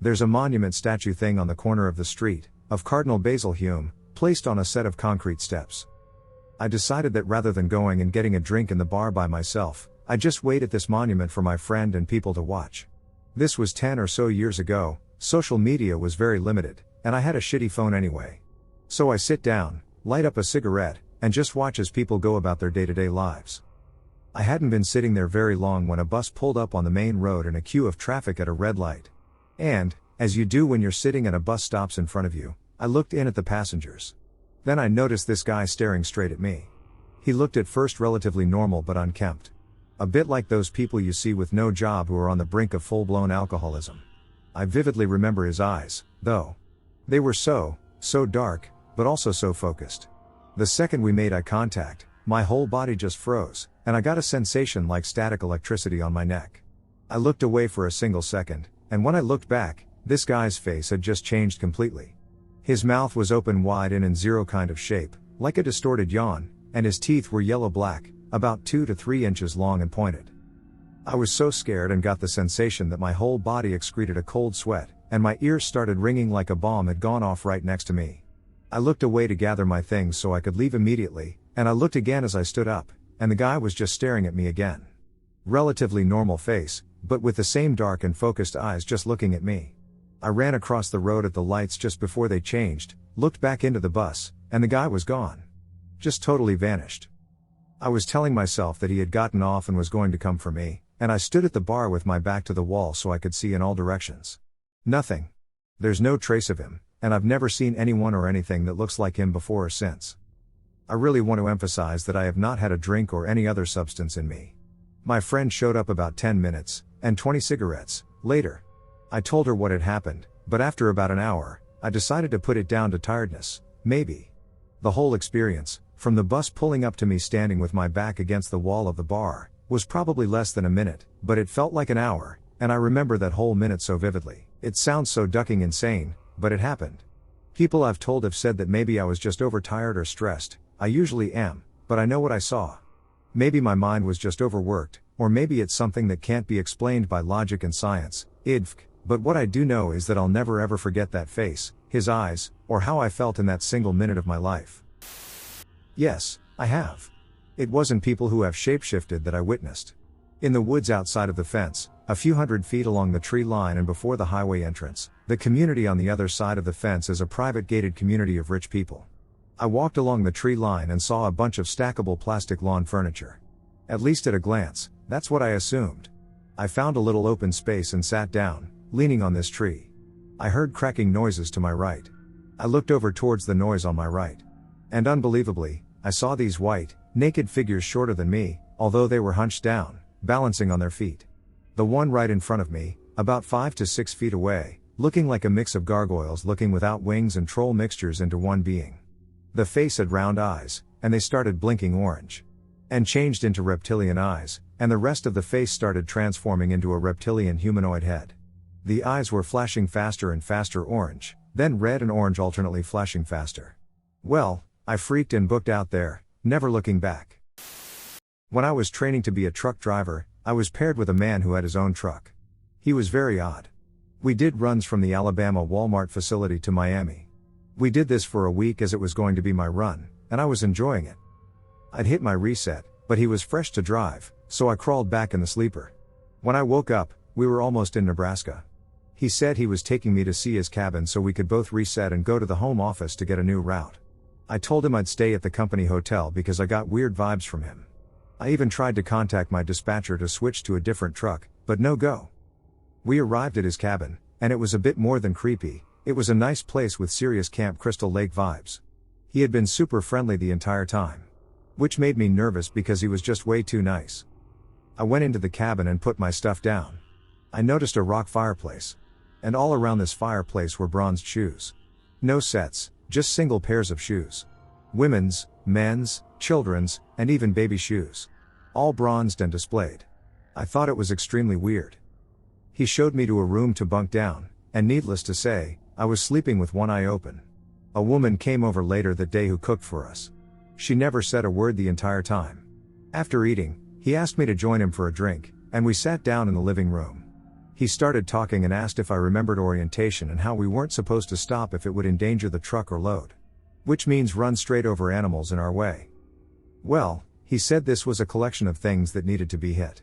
There's a monument statue thing on the corner of the street, of Cardinal Basil Hume, placed on a set of concrete steps. I decided that rather than going and getting a drink in the bar by myself, I'd just wait at this monument for my friend and people to watch. This was 10 or so years ago, social media was very limited, and I had a shitty phone anyway. So I sit down, light up a cigarette, and just watch as people go about their day-to-day lives. I hadn't been sitting there very long when a bus pulled up on the main road in a queue of traffic at a red light. And, as you do when you're sitting and a bus stops in front of you, I looked in at the passengers. Then I noticed this guy staring straight at me. He looked at first relatively normal but unkempt. A bit like those people you see with no job who are on the brink of full-blown alcoholism. I vividly remember his eyes, though. They were so dark, but also so focused. The second we made eye contact, my whole body just froze, and I got a sensation like static electricity on my neck. I looked away for a single second, and when I looked back, this guy's face had just changed completely. His mouth was open wide and in zero kind of shape, like a distorted yawn, and his teeth were yellow-black, about 2 to 3 inches long and pointed. I was so scared and got the sensation that my whole body excreted a cold sweat, and my ears started ringing like a bomb had gone off right next to me. I looked away to gather my things so I could leave immediately, and I looked again as I stood up, and the guy was just staring at me again. Relatively normal face, but with the same dark and focused eyes just looking at me. I ran across the road at the lights just before they changed, looked back into the bus, and the guy was gone. Just totally vanished. I was telling myself that he had gotten off and was going to come for me, and I stood at the bar with my back to the wall so I could see in all directions. Nothing. There's no trace of him, and I've never seen anyone or anything that looks like him before or since. I really want to emphasize that I have not had a drink or any other substance in me. My friend showed up about 10 minutes, and 20 cigarettes, later. I told her what had happened, but after about an hour, I decided to put it down to tiredness, maybe. The whole experience, from the bus pulling up to me standing with my back against the wall of the bar, was probably less than a minute, but it felt like an hour, and I remember that whole minute so vividly. It sounds so ducking insane, but it happened. People I've told have said that maybe I was just overtired or stressed. I usually am, but I know what I saw. Maybe my mind was just overworked, or maybe it's something that can't be explained by logic and science, but what I do know is that I'll never ever forget that face, his eyes, or how I felt in that single minute of my life. Yes, I have. It wasn't people who have shapeshifted that I witnessed. In the woods outside of the fence, a few hundred feet along the tree line and before the highway entrance, the community on the other side of the fence is a private gated community of rich people. I walked along the tree line and saw a bunch of stackable plastic lawn furniture. At least at a glance, that's what I assumed. I found a little open space and sat down, leaning on this tree. I heard cracking noises to my right. I looked over towards the noise on my right. And unbelievably, I saw these white, naked figures shorter than me, although they were hunched down, balancing on their feet. The one right in front of me, about 5 to 6 feet away, looking like a mix of gargoyles looking without wings and troll mixtures into one being. The face had round eyes, and they started blinking orange. And changed into reptilian eyes, and the rest of the face started transforming into a reptilian humanoid head. The eyes were flashing faster and faster orange, then red and orange alternately flashing faster. Well, I freaked and booked out there, never looking back. When I was training to be a truck driver, I was paired with a man who had his own truck. He was very odd. We did runs from the Alabama Walmart facility to Miami. We did this for a week as it was going to be my run, and I was enjoying it. I'd hit my reset, but he was fresh to drive, so I crawled back in the sleeper. When I woke up, we were almost in Nebraska. He said he was taking me to see his cabin so we could both reset and go to the home office to get a new route. I told him I'd stay at the company hotel because I got weird vibes from him. I even tried to contact my dispatcher to switch to a different truck, but no go. We arrived at his cabin, and it was a bit more than creepy. It was a nice place with serious Camp Crystal Lake vibes. He had been super friendly the entire time. Which made me nervous because he was just way too nice. I went into the cabin and put my stuff down. I noticed a rock fireplace. And all around this fireplace were bronzed shoes. No sets, just single pairs of shoes. Women's, men's, children's, and even baby shoes. All bronzed and displayed. I thought it was extremely weird. He showed me to a room to bunk down, and needless to say, I was sleeping with one eye open. A woman came over later that day who cooked for us. She never said a word the entire time. After eating, he asked me to join him for a drink, and we sat down in the living room. He started talking and asked if I remembered orientation and how we weren't supposed to stop if it would endanger the truck or load. Which means run straight over animals in our way. Well, he said this was a collection of things that needed to be hit.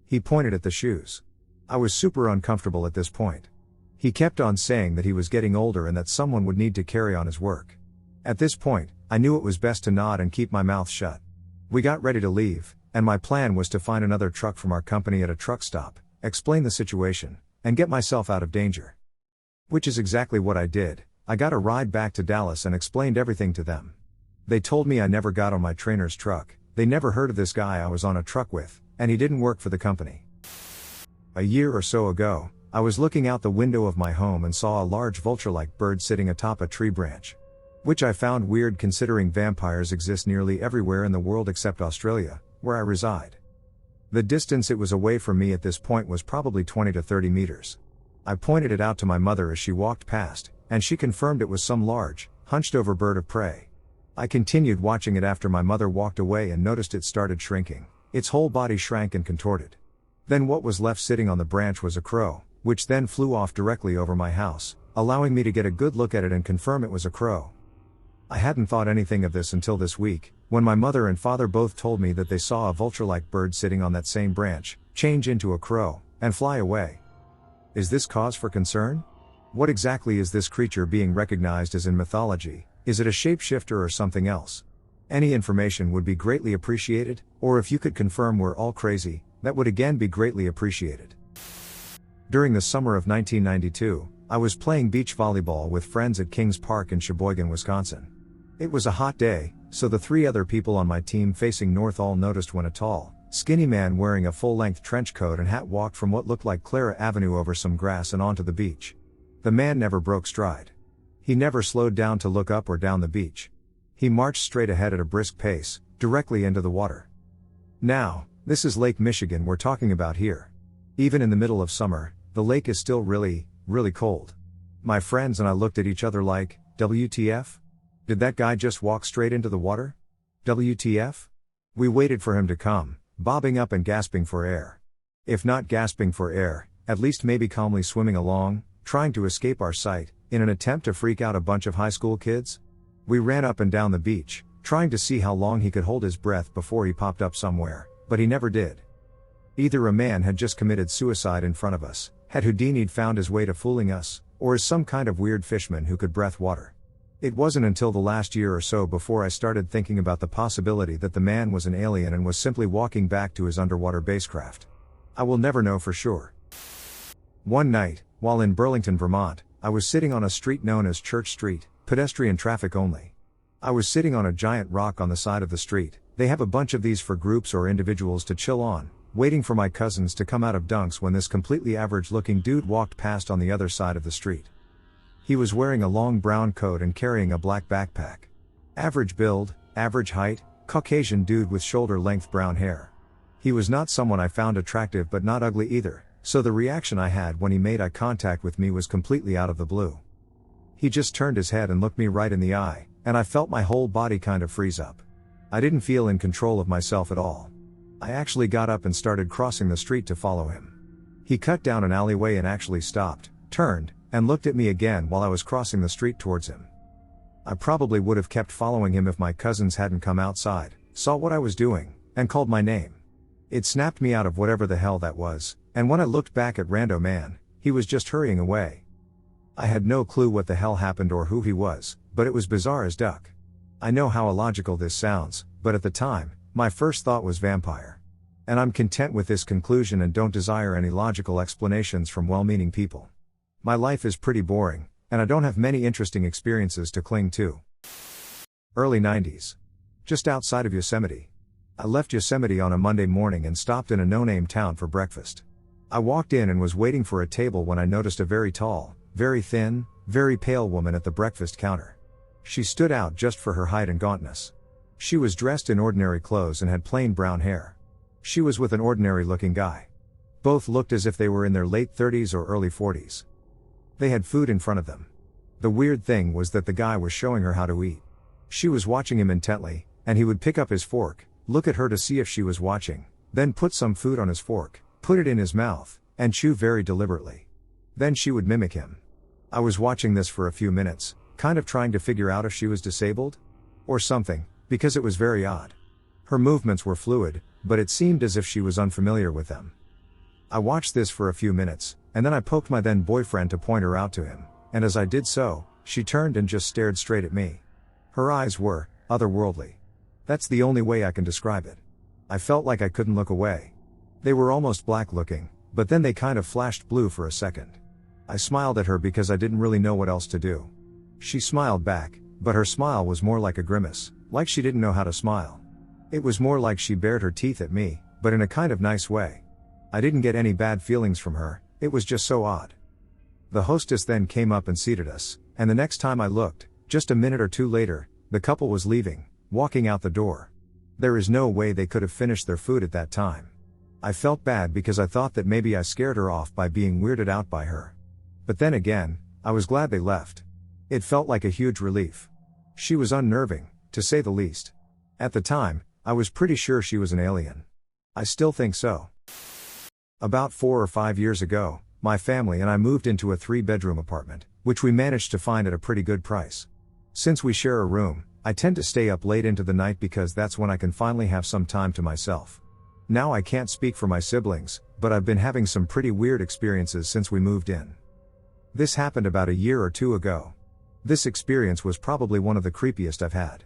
He pointed at the shoes. I was super uncomfortable at this point. He kept on saying that he was getting older and that someone would need to carry on his work. At this point, I knew it was best to nod and keep my mouth shut. We got ready to leave, and my plan was to find another truck from our company at a truck stop, explain the situation, and get myself out of danger. Which is exactly what I did. I got a ride back to Dallas and explained everything to them. They told me I never got on my trainer's truck, they never heard of this guy I was on a truck with, and he didn't work for the company. A year or so ago, I was looking out the window of my home and saw a large vulture-like bird sitting atop a tree branch. Which I found weird considering vampires exist nearly everywhere in the world except Australia, where I reside. The distance it was away from me at this point was probably 20 to 30 meters. I pointed it out to my mother as she walked past, and she confirmed it was some large, hunched-over bird of prey. I continued watching it after my mother walked away and noticed it started shrinking. Its whole body shrank and contorted. Then what was left sitting on the branch was a crow, which then flew off directly over my house, allowing me to get a good look at it and confirm it was a crow. I hadn't thought anything of this until this week, when my mother and father both told me that they saw a vulture-like bird sitting on that same branch, change into a crow, and fly away. Is this cause for concern? What exactly is this creature being recognized as in mythology? Is it a shapeshifter or something else? Any information would be greatly appreciated, or if you could confirm we're all crazy, that would again be greatly appreciated. During the summer of 1992, I was playing beach volleyball with friends at Kings Park in Sheboygan, Wisconsin. It was a hot day, so the 3 other people on my team facing north all noticed when a tall, skinny man wearing a full-length trench coat and hat walked from what looked like Clara Avenue over some grass and onto the beach. The man never broke stride. He never slowed down to look up or down the beach. He marched straight ahead at a brisk pace, directly into the water. Now, this is Lake Michigan we're talking about here. Even in the middle of summer, the lake is still really cold. My friends and I looked at each other like, WTF? Did that guy just walk straight into the water? WTF? We waited for him to come, bobbing up and gasping for air. If not gasping for air, at least maybe calmly swimming along, trying to escape our sight, in an attempt to freak out a bunch of high school kids? We ran up and down the beach, trying to see how long he could hold his breath before he popped up somewhere, but he never did. Either a man had just committed suicide in front of us, had Houdini'd found his way to fooling us, or is some kind of weird fishman who could breath water. It wasn't until the last year or so before I started thinking about the possibility that the man was an alien and was simply walking back to his underwater basecraft. I will never know for sure. One night, while in Burlington, Vermont, I was sitting on a street known as Church Street, pedestrian traffic only. I was sitting on a giant rock on the side of the street. They have a bunch of these for groups or individuals to chill on, waiting for my cousins to come out of dunks when this completely average-looking dude walked past on the other side of the street. He was wearing a long brown coat and carrying a black backpack. Average build, average height, Caucasian dude with shoulder-length brown hair. He was not someone I found attractive but not ugly either, so the reaction I had when he made eye contact with me was completely out of the blue. He just turned his head and looked me right in the eye, and I felt my whole body kind of freeze up. I didn't feel in control of myself at all. I actually got up and started crossing the street to follow him. He cut down an alleyway and actually stopped, turned, and looked at me again while I was crossing the street towards him. I probably would have kept following him if my cousins hadn't come outside, saw what I was doing, and called my name. It snapped me out of whatever the hell that was, and when I looked back at Rando Man, he was just hurrying away. I had no clue what the hell happened or who he was, but it was bizarre as duck. I know how illogical this sounds, but at the time, my first thought was vampire. And I'm content with this conclusion and don't desire any logical explanations from well-meaning people. My life is pretty boring, and I don't have many interesting experiences to cling to. Early 90s. Just outside of Yosemite. I left Yosemite on a Monday morning and stopped in a no-name town for breakfast. I walked in and was waiting for a table when I noticed a very tall, very thin, very pale woman at the breakfast counter. She stood out just for her height and gauntness. She was dressed in ordinary clothes and had plain brown hair. She was with an ordinary-looking guy. Both looked as if they were in their late 30s or early 40s. They had food in front of them. The weird thing was that the guy was showing her how to eat. She was watching him intently, and he would pick up his fork, look at her to see if she was watching, then put some food on his fork, put it in his mouth, and chew very deliberately. Then she would mimic him. I was watching this for a few minutes, kind of trying to figure out if she was disabled? Or something, because it was very odd. Her movements were fluid, but it seemed as if she was unfamiliar with them. I watched this for a few minutes, and then I poked my then boyfriend to point her out to him, and as I did so, she turned and just stared straight at me. Her eyes were otherworldly. That's the only way I can describe it. I felt like I couldn't look away. They were almost black looking, but then they kind of flashed blue for a second. I smiled at her because I didn't really know what else to do. She smiled back, but her smile was more like a grimace, like she didn't know how to smile. It was more like she bared her teeth at me, but in a kind of nice way. I didn't get any bad feelings from her, it was just so odd. The hostess then came up and seated us, and the next time I looked, just a minute or two later, the couple was leaving, walking out the door. There is no way they could have finished their food at that time. I felt bad because I thought that maybe I scared her off by being weirded out by her. But then again, I was glad they left. It felt like a huge relief. She was unnerving, to say the least. At the time, I was pretty sure she was an alien. I still think so. About 4 or 5 years ago, my family and I moved into a 3-bedroom apartment, which we managed to find at a pretty good price. Since we share a room, I tend to stay up late into the night because that's when I can finally have some time to myself. Now I can't speak for my siblings, but I've been having some pretty weird experiences since we moved in. This happened about a year or two ago. This experience was probably one of the creepiest I've had.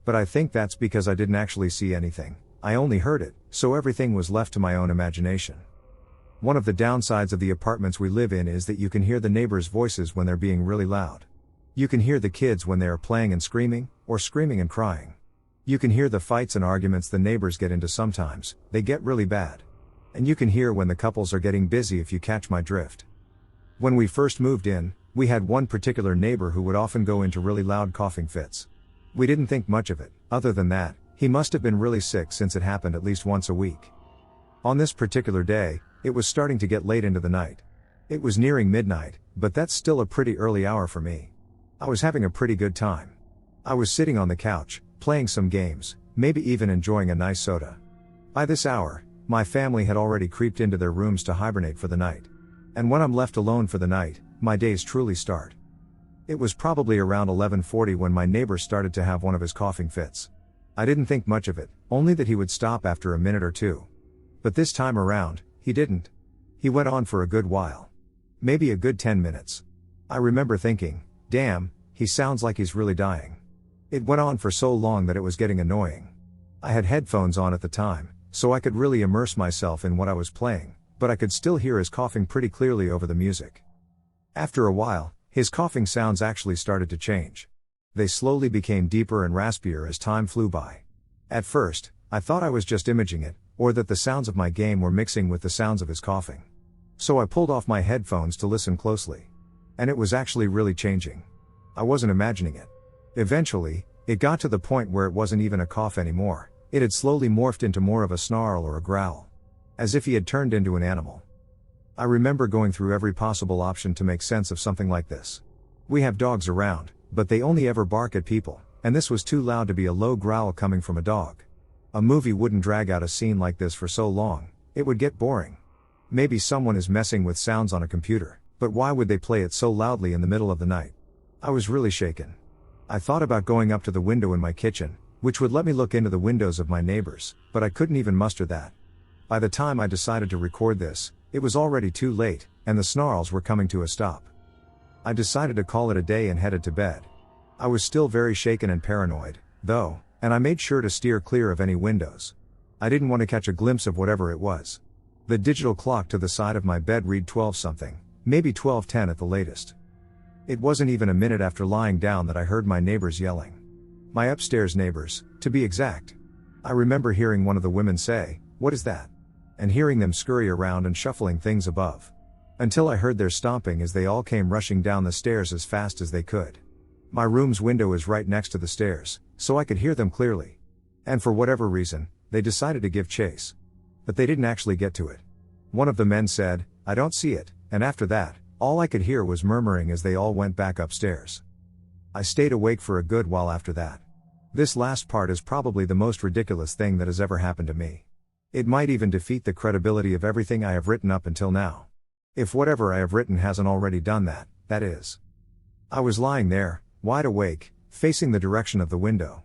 But I think that's because I didn't actually see anything, I only heard it, so everything was left to my own imagination. One of the downsides of the apartments we live in is that you can hear the neighbors' voices when they're being really loud. You can hear the kids when they are playing and screaming, or screaming and crying. You can hear the fights and arguments the neighbors get into sometimes, they get really bad. And you can hear when the couples are getting busy, if you catch my drift. When we first moved in, we had one particular neighbor who would often go into really loud coughing fits. We didn't think much of it, other than that, he must have been really sick since it happened at least once a week. On this particular day, it was starting to get late into the night. It was nearing midnight, but that's still a pretty early hour for me. I was having a pretty good time. I was sitting on the couch, playing some games, maybe even enjoying a nice soda. By this hour, my family had already creeped into their rooms to hibernate for the night. And when I'm left alone for the night, my days truly start. It was probably around 11:40 when my neighbor started to have one of his coughing fits. I didn't think much of it, only that he would stop after a minute or two. But this time around, he didn't. He went on for a good while. Maybe a good 10 minutes. I remember thinking, damn, he sounds like he's really dying. It went on for so long that it was getting annoying. I had headphones on at the time, so I could really immerse myself in what I was playing, but I could still hear his coughing pretty clearly over the music. After a while, his coughing sounds actually started to change. They slowly became deeper and raspier as time flew by. At first, I thought I was just imaging it, or that the sounds of my game were mixing with the sounds of his coughing. So I pulled off my headphones to listen closely. And it was actually really changing. I wasn't imagining it. Eventually, it got to the point where it wasn't even a cough anymore. It had slowly morphed into more of a snarl or a growl. As if he had turned into an animal. I remember going through every possible option to make sense of something like this. We have dogs around, but they only ever bark at people, and this was too loud to be a low growl coming from a dog. A movie wouldn't drag out a scene like this for so long, it would get boring. Maybe someone is messing with sounds on a computer, but why would they play it so loudly in the middle of the night? I was really shaken. I thought about going up to the window in my kitchen, which would let me look into the windows of my neighbors, but I couldn't even muster that. By the time I decided to record this, it was already too late, and the snarls were coming to a stop. I decided to call it a day and headed to bed. I was still very shaken and paranoid, though, and I made sure to steer clear of any windows. I didn't want to catch a glimpse of whatever it was. The digital clock to the side of my bed read 12-something, maybe 12:10 at the latest. It wasn't even a minute after lying down that I heard my neighbors yelling. My upstairs neighbors, to be exact. I remember hearing one of the women say, "What is that?" and hearing them scurry around and shuffling things above. Until I heard their stomping as they all came rushing down the stairs as fast as they could. My room's window is right next to the stairs, so I could hear them clearly. And for whatever reason, they decided to give chase. But they didn't actually get to it. One of the men said, "I don't see it," and after that, all I could hear was murmuring as they all went back upstairs. I stayed awake for a good while after that. This last part is probably the most ridiculous thing that has ever happened to me. It might even defeat the credibility of everything I have written up until now. If whatever I have written hasn't already done that, that is. I was lying there, wide awake, facing the direction of the window.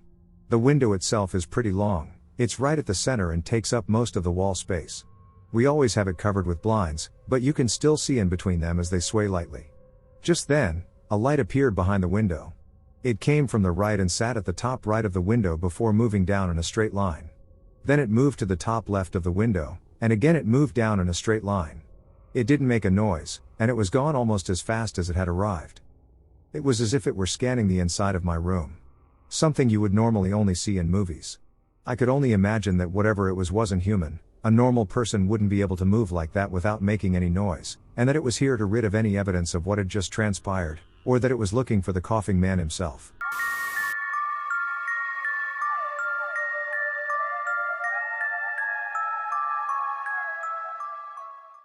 The window itself is pretty long, it's right at the center and takes up most of the wall space. We always have it covered with blinds, but you can still see in between them as they sway lightly. Just then, a light appeared behind the window. It came from the right and sat at the top right of the window before moving down in a straight line. Then it moved to the top left of the window, and again it moved down in a straight line. It didn't make a noise, and it was gone almost as fast as it had arrived. It was as if it were scanning the inside of my room. Something you would normally only see in movies. I could only imagine that whatever it was wasn't human. A normal person wouldn't be able to move like that without making any noise, and that it was here to rid of any evidence of what had just transpired, or that it was looking for the coughing man himself.